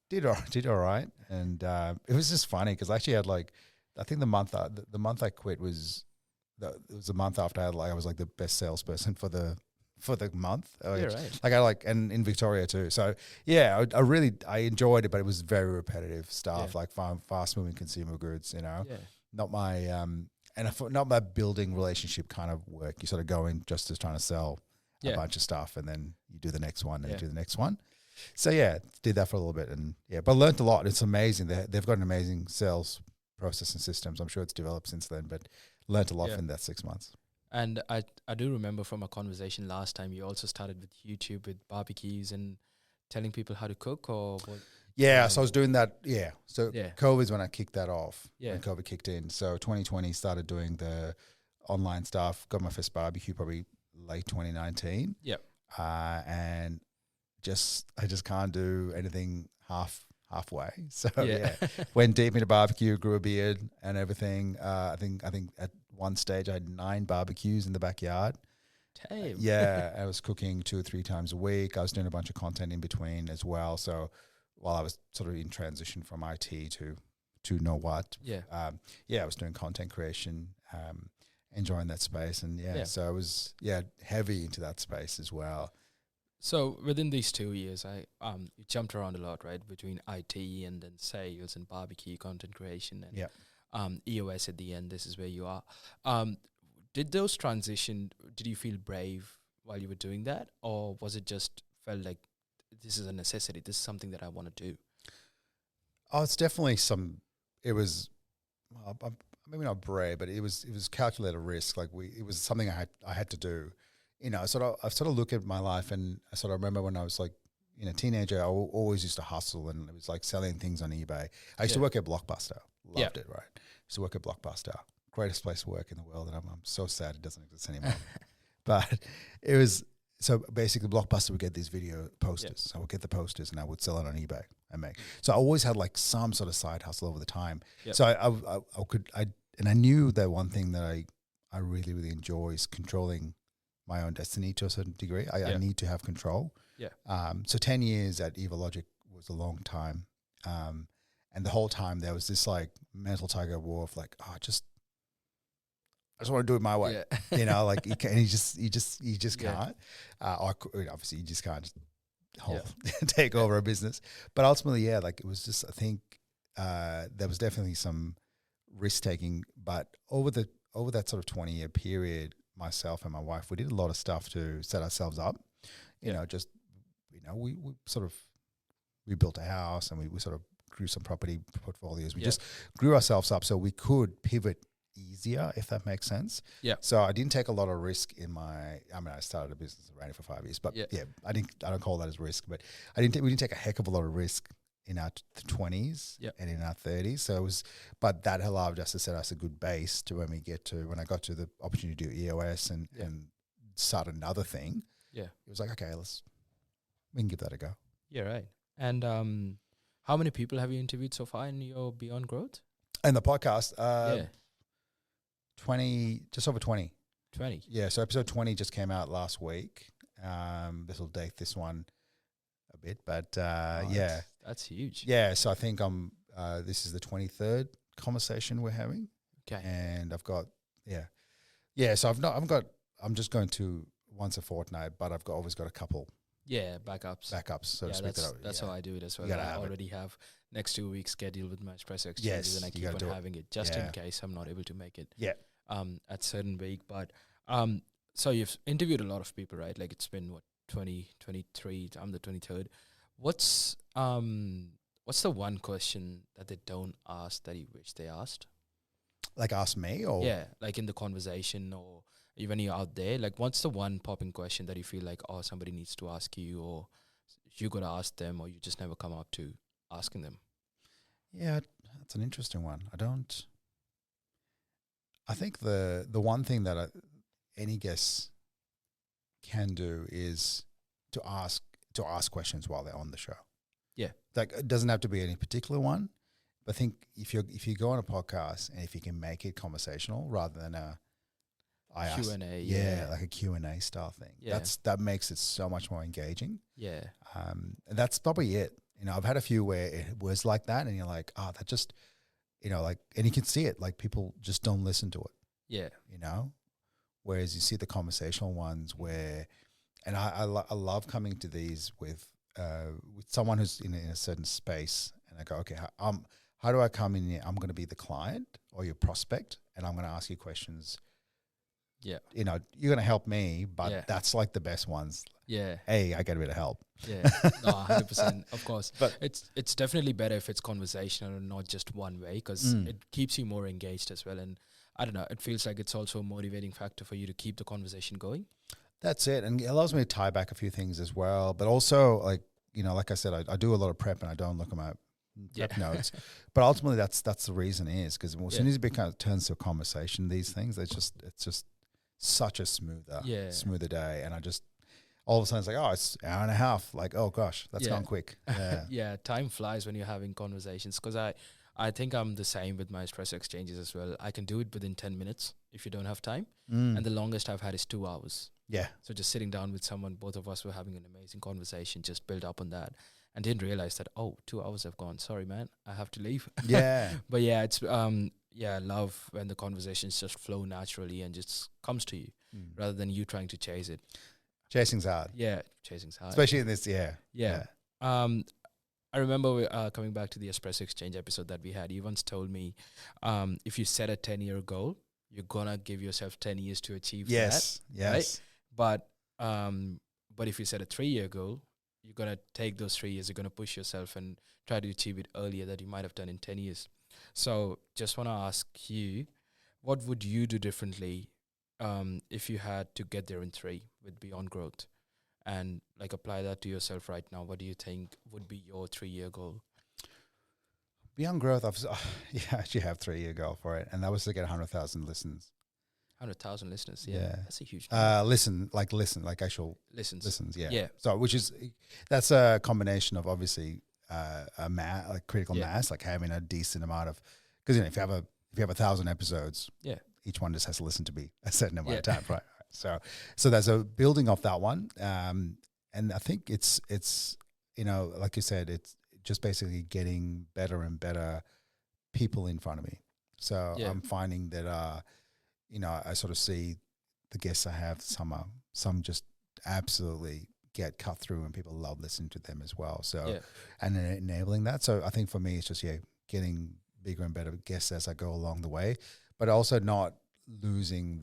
Did all right. And it was just funny because I actually had I think the month I quit was the month after I was like the best salesperson for the month. Right. And in Victoria too. So yeah, I enjoyed it, but it was very repetitive stuff, like fast moving consumer goods, not my, not my building relationship kind of work. You sort of go in just as trying to sell a bunch of stuff, and then you do the next one and you do the next one. So yeah, did that for a little bit, and but learned a lot. It's amazing. They've got an amazing sales process and systems. I'm sure it's developed since then, but learned a lot in that 6 months. And I do remember from a conversation last time, you also started with YouTube with barbecues and telling people how to cook, or what? Yeah, so I was doing that. Yeah, so COVID's when I kicked that off. Yeah, when COVID kicked in. So 2020 started doing the online stuff. Got my first barbecue probably late 2019. Yeah, and I just can't do anything halfway. So went deep into barbecue, grew a beard and everything. I think at one stage I had 9 barbecues in the backyard. Damn. Yeah, I was cooking 2 or 3 times a week. I was doing a bunch of content in between as well. So while I was sort of in transition from IT to know what, I was doing content creation, enjoying that space, and so I was heavy into that space as well. So within these 2 years, you jumped around a lot, right? Between IT and then sales and barbecue content creation and EOS at the end. This is where you are. Did those transition? Did you feel brave while you were doing that, or was it just felt like this is a necessity? This is something that I want to do. Oh, it's definitely it was maybe not brave, but it was calculated risk. It was something I had to do. I sort of look at my life, and I sort of remember when I was like, a teenager, I always used to hustle, and it was like selling things on eBay. I used to work at Blockbuster. Loved it, right? Used to work at Blockbuster. Greatest place to work in the world, and I'm so sad it doesn't exist anymore. But it was, so basically Blockbuster would get these video posters. So I would get the posters and I would sell it on eBay and make. So I always had like some sort of side hustle over the time. Yep. So I knew that one thing that I really, really enjoy is controlling my own destiny to a certain degree. I need to have control. Yeah. So 10 years at EvaLogic was a long time. And the whole time there was this like mental tug of war of like, I just want to do it my way. Yeah. You just can't. Obviously you just can't take over a business. But ultimately, it was just, I think there was definitely some risk taking, but over that sort of 20-year period, myself and my wife, we did a lot of stuff to set ourselves up. We built a house, and we sort of grew some property portfolios. We just grew ourselves up so we could pivot easier, if that makes sense. Yeah. So I didn't take a lot of risk I started a business and ran it for 5 years, but I don't call that as risk, but we didn't take a heck of a lot of risk in our 20s and in our 30s. So but that allowed us to set us a good base to when I got to the opportunity to do EOS and start another thing. Yeah. It was like, okay, we can give that a go. Yeah. Right. And, how many people have you interviewed so far in your Beyond Growth? In the podcast, 20, just over 20. 20? Yeah, so episode 20 just came out last week. This will date this one a bit, but That's huge. Yeah, so I think this is the 23rd conversation we're having. Okay. And I've got, so I'm just going to once a fortnight, but I've always got a couple Yeah, backups. So to Yeah, speak. that's how I do it as well. You gotta I have it. already have next 2 weeks scheduled with my Espresso Exchanges, Yes, and I you keep gotta on do it. having it just Yeah. in case I'm not able to make it. Yeah. At certain week. But so you've interviewed a lot of people, right? Like it's been what 2023. I'm the 23rd. What's the one question that they don't ask that you wish they asked? Like ask me or Yeah, like in the conversation or even you're out there. Like, what's the one popping question that you feel like, oh, somebody needs to ask you, or you got to ask them, or you just never come up to asking them? Yeah, that's an interesting one. I think the one thing that any guest can do is to ask questions while they're on the show. Yeah. Like it doesn't have to be any particular one, but I think if you go on a podcast and if you can make it conversational rather than a Q&A, like a Q&A style thing. Yeah. That makes it so much more engaging. Yeah. And that's probably it. I've had a few where it was like that and you're like, oh, that just, like, and you can see it, like people just don't listen to it. Yeah. Whereas you see the conversational ones where, and I love coming to these with someone who's in a certain space, and I go, okay, how do I come in here? I'm going to be the client or your prospect, and I'm going to ask you questions. Yeah. You're going to help me, but Yeah. that's like the best ones. Yeah. Hey, I get a bit of help. Yeah. No, 100%. Of course. But it's definitely better if it's conversational and not just one way, because it keeps you more engaged as well. And I don't know, it feels like it's also a motivating factor for you to keep the conversation going. that's it. And it allows me to tie back a few things as well. But also, like I said, I do a lot of prep and I don't look at my prep notes. But ultimately, that's the reason is because as soon as it turns to a conversation, these things, it's just such a smoother day. And I just, all of a sudden it's like, oh, it's an hour and a half. Like, oh gosh, that's gone quick. Yeah. Yeah, time flies when you're having conversations, because I think I'm the same with my Espresso Exchanges as well. I can do it within 10 minutes if you don't have time. And the longest I've had is 2 hours. Yeah. So just sitting down with someone, both of us were having an amazing conversation, just built up on that, and didn't realize that, 2 hours have gone. Sorry, man, I have to leave. Yeah. But yeah, it's I love when the conversations just flow naturally and just comes to you rather than you trying to chase it. Chasing's hard. Yeah, chasing's hard. Especially in this, Yeah. I remember coming back to the Espresso Exchange episode that we had. You once told me, if you set a 10-year goal, you're gonna give yourself 10 years to achieve that. Yes. Right? But if you set a 3-year goal, you're gonna take those 3 years. You're gonna push yourself and try to achieve it earlier that you might have done in 10 years. So, just wanna ask you, what would you do differently if you had to get there in 3 with Beyond Growth? And like apply that to yourself right now. What do you think would be your 3-year goal? Beyond Growth, I actually have 3-year goal for it, and that was to get 100,000 listens. 100,000 listeners. Yeah, that's a huge. Listen, like actual listens. Yeah. Yeah. So, that's a combination of obviously critical Yeah. mass, like having a decent amount of, because if you have 1,000 episodes, Yeah. each one just has to listen to be a certain amount of time, right? So there's a building off that one, and I think it's like you said, it's just basically getting better and better people in front of me. So I'm finding that I sort of see the guests I have, some just absolutely get cut through and people love listening to them as well. So and then enabling that. So I think for me it's just getting bigger and better guests as I go along the way, but also not losing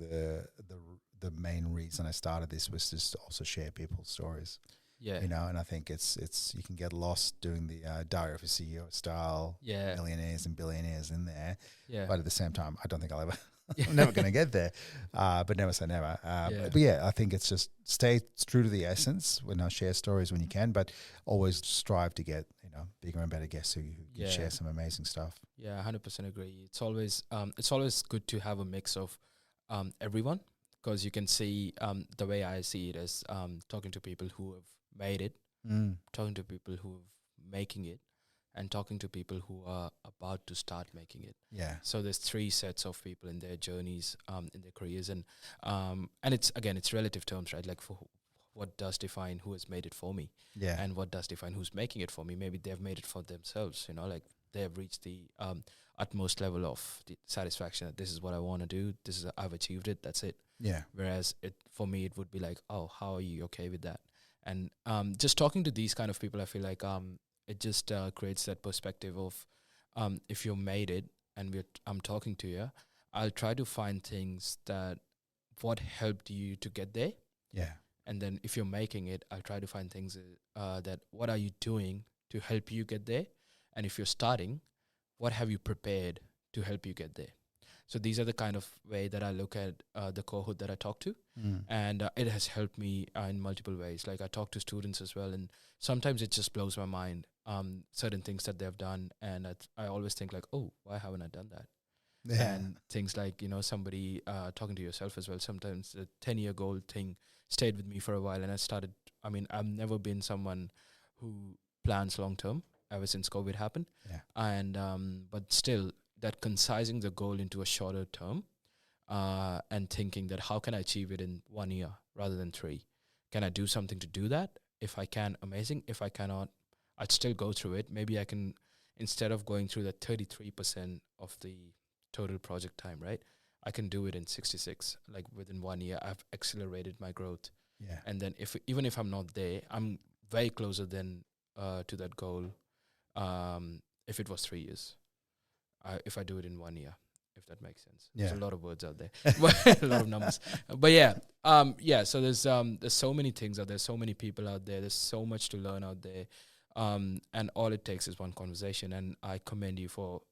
the main reason I started this was just to also share people's stories. Yeah. And I think it's you can get lost doing the Diary of a CEO style, millionaires and billionaires in there. Yeah. But at the same time, I don't think I'm never going to get there. But never say never. But I think it's just stay true to the essence when I share stories when you can, but always strive to get bigger and better guests who can share some amazing stuff. Yeah, 100% agree. It's always good to have a mix of everyone, because you can see the way I see it as talking to people who have made it, talking to people who are making it, and talking to people who are about to start making it. Yeah. So there's 3 sets of people in their journeys, in their careers, and it's relative terms, right? Like for what does define who has made it for me, and what does define who's making it for me. Maybe they've made it for themselves, like they have reached the utmost level of the satisfaction that this is what I want to do. I've achieved it. That's it. Yeah. Whereas for me, it would be like, oh, how are you okay with that? And just talking to these kind of people, I feel like it just creates that perspective of if you made it and I'm talking to you, I'll try to find things that what helped you to get there. Yeah. And then if you're making it, I'll try to find things that what are you doing to help you get there? And if you're starting, what have you prepared to help you get there? So these are the kind of way that I look at the cohort that I talk to. And it has helped me in multiple ways. Like I talk to students as well. And sometimes it just blows my mind, certain things that they've done. And I always think like, oh, why haven't I done that? Yeah. And things like, somebody talking to yourself as well. Sometimes the 10-year goal thing stayed with me for a while. And I've never been someone who plans long term ever since COVID happened. Yeah. And but still, that concising the goal into a shorter term and thinking that how can I achieve it in 1 year rather than 3? Can I do something to do that? If I can, amazing. If I cannot, I'd still go through it. Maybe I can, instead of going through the 33% of the total project time, right? I can do it in 66. Like within 1 year, I've accelerated my growth. Yeah. And then even if I'm not there, I'm way closer than to that goal. If it was 3 years, if I do it in 1 year, if that makes sense. Yeah. There's a lot of words out there, a lot of numbers. But yeah. So there's so many things out there, so many people out there. There's so much to learn out there, and all it takes is one conversation. And I commend you for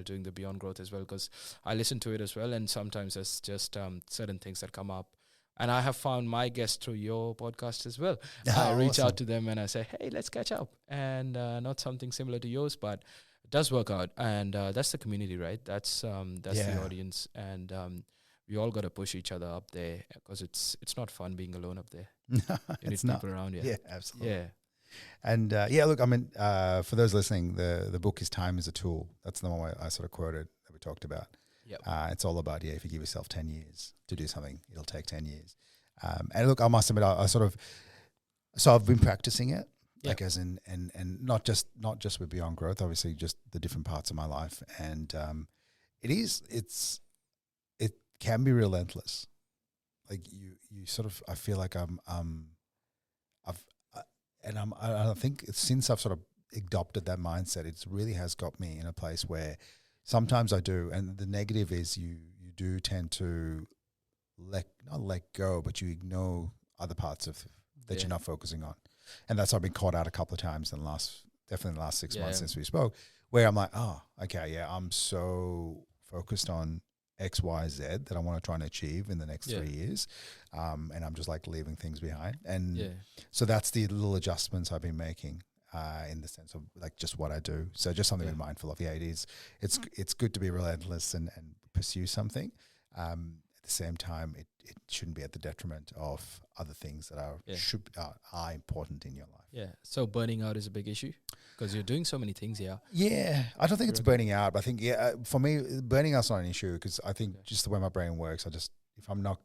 doing the Beyond Growth as well, because I listen to it as well. And sometimes there's just certain things that come up. And I have found my guests through your podcast as well. I reach out to them and I say, hey, let's catch up. And not something similar to yours, but it does work out. And that's the community, right? That's the audience. And we all got to push each other up there, because it's not fun being alone up there. You need people around you. Yeah, absolutely. Yeah. And look, I mean, for those listening, the book is Time is a Tool. That's the one I sort of quoted that we talked about. Yep. It's all about, if you give yourself 10 years to do something, it'll take 10 years. And look, I must admit, so I've been practicing it, like as in, and not just with Beyond Growth, obviously just the different parts of my life. And it can be relentless. Like you sort of, I feel like I think since I've sort of adopted that mindset, it really has got me in a place where sometimes I do, and the negative is you do tend to not let go, but you ignore other parts of that you're not focusing on, and that's I've been caught out a couple of times in the last 6 months since we spoke, where I'm like, oh, okay, I'm so focused on X, Y, Z that I want to try and achieve in the next 3 years, and I'm just like leaving things behind, and so that's the little adjustments I've been making. In the sense of like just what I do. So just something to be mindful of. Yeah, it's good to be relentless and pursue something. At the same time, it shouldn't be at the detriment of other things that are important in your life. Yeah. So burning out is a big issue because you're doing so many things here. Yeah. I don't think it's burning out, but I think, for me, burning out's not an issue because I think just the way my brain works, if I'm not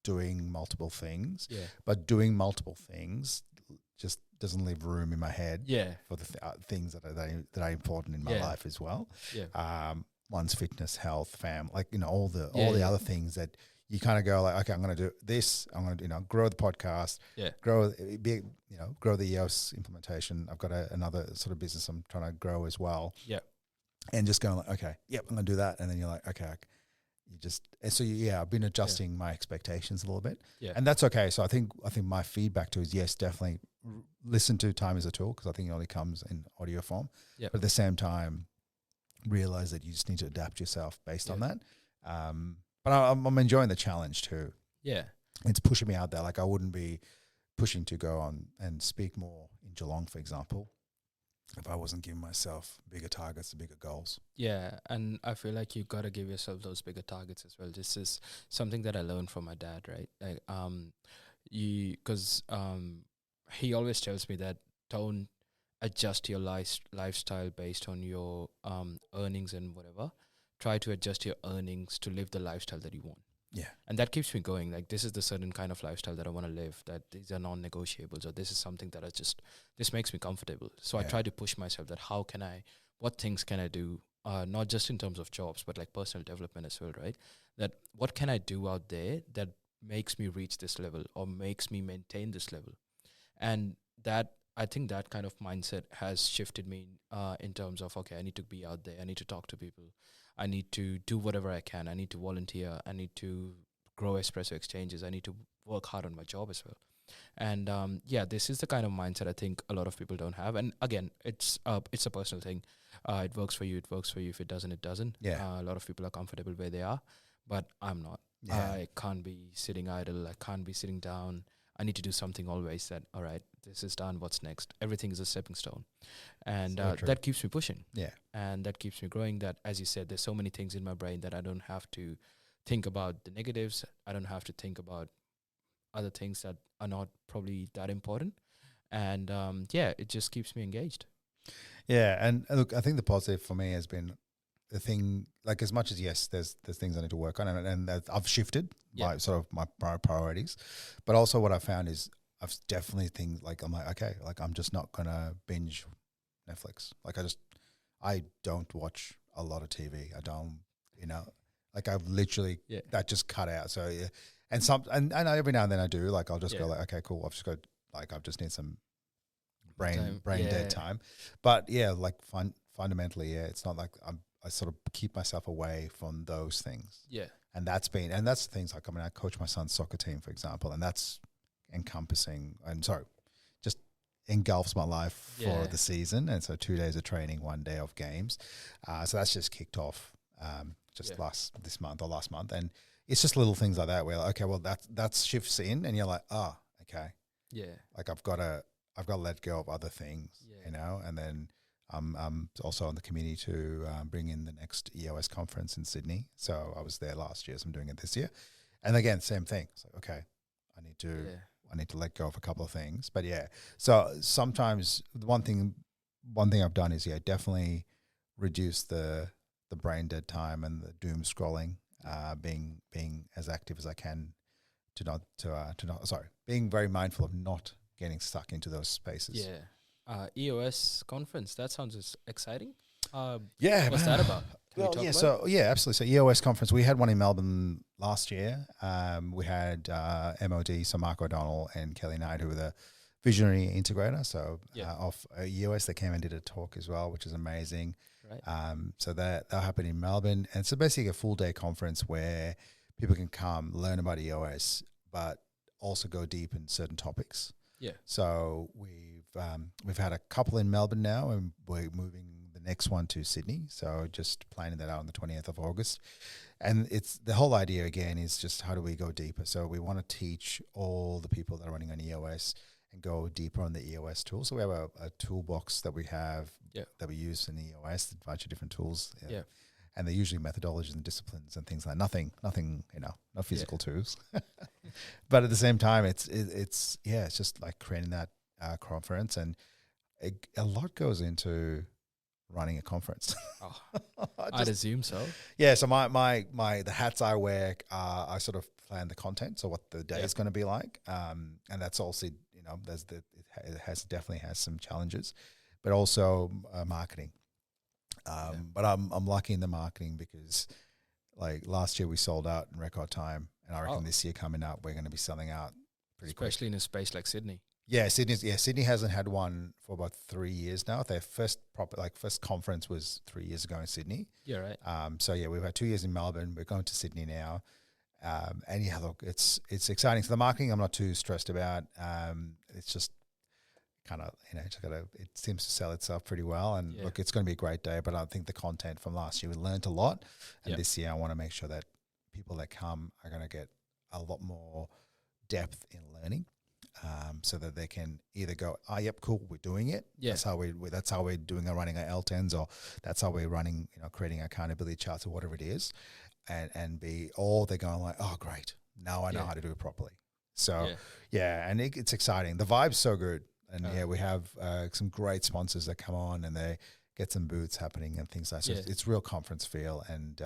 doing multiple things, but doing multiple things just doesn't leave room in my head for the things that are important in my life as well. Yeah. One's fitness, health, family, like, all the other things that you kind of go like, okay, I'm going to do this. I'm going to, grow the podcast, grow the EOS implementation. I've got another sort of business I'm trying to grow as well. Yeah. And just going like, okay, I'm going to do that. And then you're like, okay, I've been adjusting my expectations a little bit, and that's okay. So I think my feedback to is yes, definitely listen to Time is a Tool because I think it only comes in audio form. But at the same time, realize that you just need to adapt yourself based on that. But I'm enjoying the challenge too. Yeah, it's pushing me out there. Like I wouldn't be pushing to go on and speak more in Geelong, for example, if I wasn't giving myself bigger targets, bigger goals. Yeah, and I feel like you got to give yourself those bigger targets as well. This is something that I learned from my dad, right? Like, because he always tells me that don't adjust your lifestyle based on your earnings and whatever. Try to adjust your earnings to live the lifestyle that you want. Yeah. And that keeps me going. Like, this is the certain kind of lifestyle that I want to live, that these are non-negotiables, or this is something that this makes me comfortable. So I try to push myself that what things can I do, not just in terms of jobs, but like personal development as well, right? That what can I do out there that makes me reach this level or makes me maintain this level? And that, I think that kind of mindset has shifted me in terms of, okay, I need to be out there. I need to talk to people. I need to do whatever I can. I need to volunteer. I need to grow Espresso Exchanges. I need to work hard on my job as well. And this is the kind of mindset I think a lot of people don't have. And again, it's a personal thing. It works for you. It works for you. If it doesn't, it doesn't. Yeah. A lot of people are comfortable where they are, but I'm not. Yeah. I can't be sitting idle. I can't be sitting down. I need to do something always. That, all right, this is done. What's next? Everything is a stepping stone. And that keeps me pushing. Yeah. And that keeps me growing. That, as you said, there's so many things in my brain that I don't have to think about the negatives. I don't have to think about other things that are not probably that important. And it just keeps me engaged. Yeah. And look, I think the positive for me has been the thing, like, as much as, yes, there's things I need to work on, and I've shifted my sort of my priorities, but also what I found is I've definitely things like, I'm like, okay, like, I'm just not gonna binge Netflix. Like, I don't watch a lot of TV. I don't, like, I've literally that just cut out. So yeah, and every now and then I do, like, I'll just go like, okay, cool. I've just got, like, I just need some brain dead time. But yeah, like, fundamentally, it's not like I sort of keep myself away from those things. Yeah. And that's the things like, I mean, I coach my son's soccer team, for example, and that's just engulfs my life for the season. And so 2 days of training, 1 day of games. So that's just kicked off last month. And it's just little things like that where, okay, well, that shifts in and you're like, oh, okay. Yeah. Like, I've got to let go of other things, and then I'm also on the committee to bring in the next EOS conference in Sydney. So I was there last year, so I'm doing it this year. And again, same thing. It's like, okay, I need to let go of a couple of things. But yeah, so sometimes the one thing I've done is definitely reduce the brain dead time and the doom scrolling, being as active as I can being very mindful of not getting stuck into those spaces. Yeah. EOS conference, that sounds exciting. What's that about? Absolutely. So EOS conference, we had one in Melbourne last year. We had MOD, so Mark O'Donnell and Kelly Knight, who were the visionary integrator. So of EOS, they came and did a talk as well, which is amazing. Right. So that happened in Melbourne, and so basically a full day conference where people can come learn about EOS, but also go deep in certain topics. Yeah. So we've had a couple in Melbourne now, and we're moving the next one to Sydney. So just planning that out on the 20th of August. And it's the whole idea again is just how do we go deeper? So we want to teach all the people that are running on EOS and go deeper on the EOS tool. So we have a toolbox that we have that we use in EOS, a bunch of different tools. Yeah. And they're usually methodologies and disciplines and things like nothing, no physical tools. But at the same time, it's just like creating that conference, and a lot goes into running a conference. I'd assume so. Yeah. So the hats I wear, I sort of plan the content. So what the day is going to be like. And that's also, it definitely has some challenges, but also marketing. But I'm lucky in the marketing because, like, last year we sold out in record time, and I reckon this year coming up we're going to be selling out pretty quick. Especially in a space like Sydney. Yeah, Sydney hasn't had one for about 3 years now. Their first conference was 3 years ago in Sydney. Yeah, right. So we've had 2 years in Melbourne. We're going to Sydney now, and look, it's exciting. So the marketing I'm not too stressed about. It's just kind of, it seems to sell itself pretty well. And look, it's going to be a great day, but I think the content from last year, we learned a lot. And this year I want to make sure that people that come are going to get a lot more depth in learning, so that they can either go, cool, we're doing it. Yeah. That's how we're doing our running our L10s, or that's how we're running, creating accountability charts or whatever it is. And they're going like, oh, great. Now I know how to do it properly. So and it's exciting. The vibe's so good. And we have some great sponsors that come on, and they get some booths happening and things like that. So it's real conference feel. And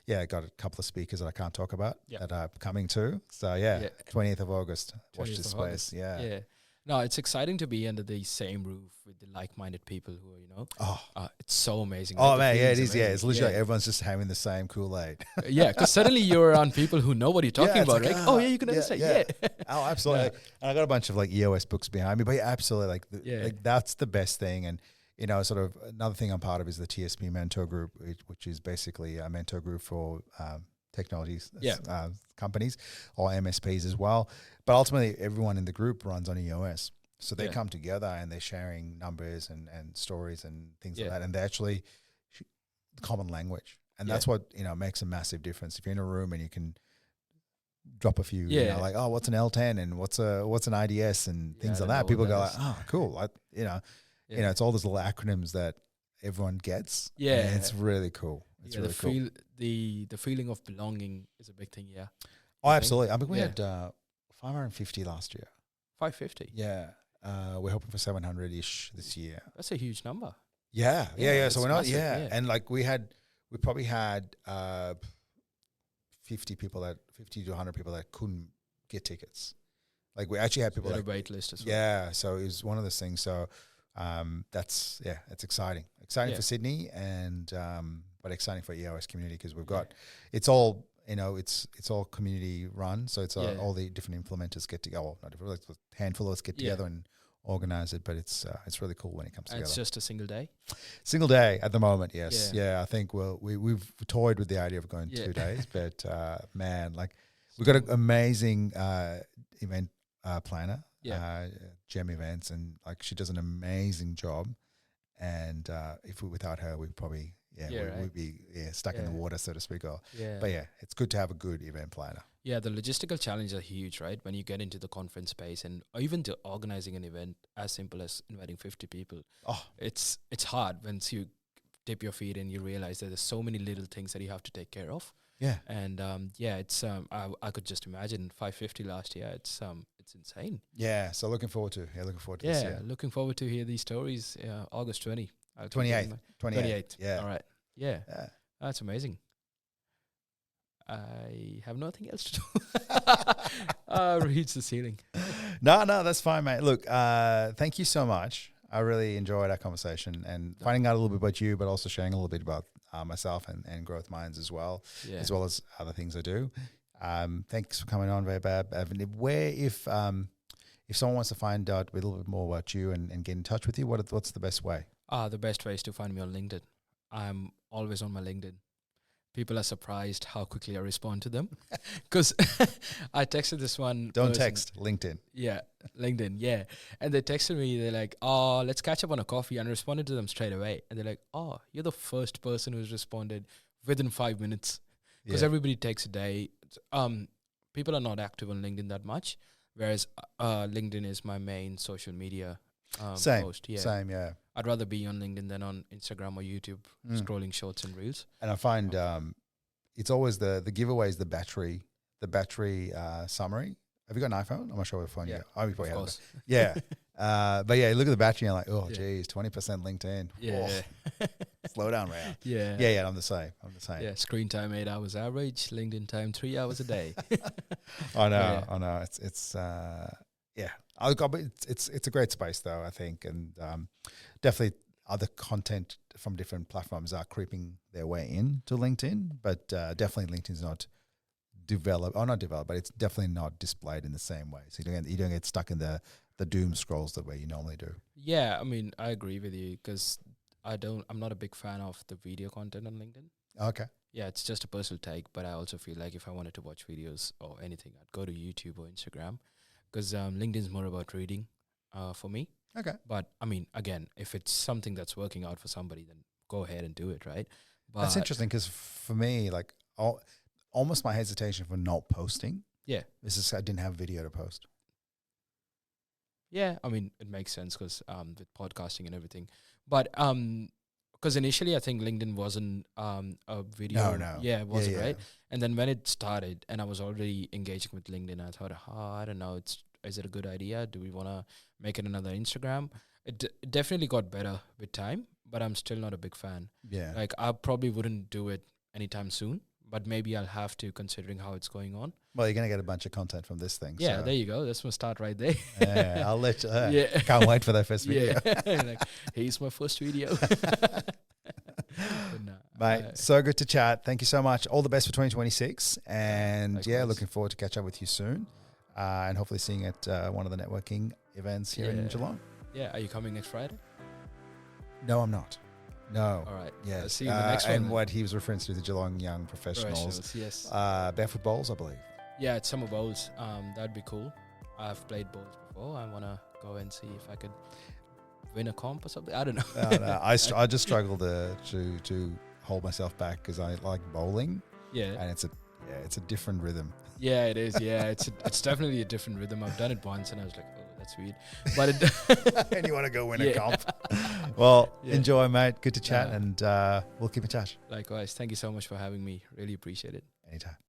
I got a couple of speakers that I can't talk about that are coming too. So 20th of August, watch this space. Yeah. No, it's exciting to be under the same roof with the like-minded people who are, it's so amazing. Oh, Like, the man, yeah, it feeling's is. Yeah, amazing. it's literally like everyone's just having the same Kool-Aid. Yeah, because suddenly you're around people who know what you're talking about, like, right? Oh, yeah, you can understand. Yeah. Oh, absolutely. Yeah. And I got a bunch of like EOS books behind me, but yeah, absolutely. Like that's the best thing. And, sort of another thing I'm part of is the TSP mentor group, which is basically a mentor group for technologies companies or MSPs as well. But ultimately, everyone in the group runs on EOS. So they come together and they're sharing numbers and stories and things like that. And they actually common language. And that's what, makes a massive difference. If you're in a room and you can drop a few, like, oh, what's an L10 and what's an IDS and things like that. People go like, oh, cool. It's all those little acronyms that everyone gets. Yeah. And it's really cool. It's really cool. The feeling of belonging is a big thing, yeah. Oh, absolutely. I mean, we had 550 last year. 550? Yeah. We're hoping for 700-ish this year. That's a huge number. Yeah. So we're not, And like we probably had 50 to 100 people that couldn't get tickets. Like we actually had people a wait list as well. Yeah. So it was one of those things. So it's exciting. Exciting for Sydney and but exciting for EOS community because we've got it's all it's all community run, so it's all the different implementers get together. Well, not different, like a handful of us get together and organize it. But it's really cool when it comes together. It's just a single day. Single day at the moment, yes. Yeah, I think we've toyed with the idea of going 2 days, but man, like we've got an amazing event planner, Gem Events, and like she does an amazing job. And if without her, we'd probably. We'd be stuck in the water, so to speak. But it's good to have a good event planner. Yeah, the logistical challenges are huge, right? When you get into the conference space and even to organizing an event as simple as inviting 50 people, it's hard once you dip your feet and you realize that there's so many little things that you have to take care of. Yeah, and it's I could just imagine 550 last year. It's insane. Yeah, so looking forward to this year. Looking forward to hear these stories. August 28th. Yeah. All right. Yeah. That's amazing. I have nothing else to do. Reach the ceiling. No, that's fine, mate. Look, thank you so much. I really enjoyed our conversation and finding out a little bit about you, but also sharing a little bit about myself and Growth Minds as well as other things I do. Thanks for coming on, Vaibhav. Where, if someone wants to find out a little bit more about you and get in touch with you, what's the best way? The best way is to find me on LinkedIn. I'm always on my LinkedIn. People are surprised how quickly I respond to them because I texted this one. Don't text, LinkedIn. Yeah, LinkedIn, yeah. And they texted me, they're like, oh, let's catch up on a coffee. And I responded to them straight away. And they're like, oh, you're the first person who's responded within 5 minutes because everybody takes a day. People are not active on LinkedIn that much, whereas LinkedIn is my main social media post. Same, yeah. I'd rather be on LinkedIn than on Instagram or YouTube scrolling shorts and reels. And I find it's always the giveaway is the battery summary. Have you got an iPhone? I'm not sure what phone you got. Oh, you probably have it. Yeah. But yeah, look at the battery and you're like, oh, geez, 20% LinkedIn. Yeah. Oh. Slow down, Reyan. Yeah. I'm the same. Yeah, screen time 8 hours average, LinkedIn time 3 hours a day. I know. It's it's a great space though, I think, and definitely other content from different platforms are creeping their way into LinkedIn, but definitely LinkedIn's not but it's definitely not displayed in the same way. So you don't get stuck in the doom scrolls the way you normally do. Yeah, I mean, I agree with you because I'm not a big fan of the video content on LinkedIn. Okay. Yeah, it's just a personal take, but I also feel like if I wanted to watch videos or anything, I'd go to YouTube or Instagram. Because LinkedIn's more about reading for me. Okay. But, I mean, again, if it's something that's working out for somebody, then go ahead and do it, right? But that's interesting because for me, like, almost my hesitation for not posting is just I didn't have video to post. Yeah, I mean, it makes sense because with podcasting and everything. But because initially I think LinkedIn wasn't a video. No. Yeah, it wasn't, right? And then when it started and I was already engaging with LinkedIn, I thought, I don't know, is it a good idea? Do we want to make it another Instagram? It definitely got better with time, but I'm still not a big fan. Yeah. Like I probably wouldn't do it anytime soon, but maybe I'll have to considering how it's going on. Well, you're going to get a bunch of content from this thing. Yeah, so. there you go. That's my start right there. Yeah, I'll let you. Yeah. Can't wait for that first video. Yeah. Like, here's my first video. Mate, so good to chat. Thank you so much. All the best for 2026. And Likewise. looking forward to catch up with you soon. And hopefully seeing you at one of the networking events here in Geelong. Yeah, are you coming next Friday? No, I'm not. No. All right. Yes. I'll see you in the next one. And then. what he was referring to, the Geelong Young Professionals. Yes. Barefoot Bowls, I believe. Yeah, it's summer bowls. That'd be cool. I've played bowls before. I want to go and see if I could win a comp or something. I don't know. No, I just struggle to hold myself back because I like bowling. Yeah. And it's a different rhythm. Yeah, it is. Yeah, it's definitely a different rhythm. I've done it once and I was like, oh, that's weird. But and you want to go win a comp. Well, Yeah. enjoy, mate. Good to chat, and we'll keep in touch. Likewise. Thank you so much for having me. Really appreciate it. Anytime.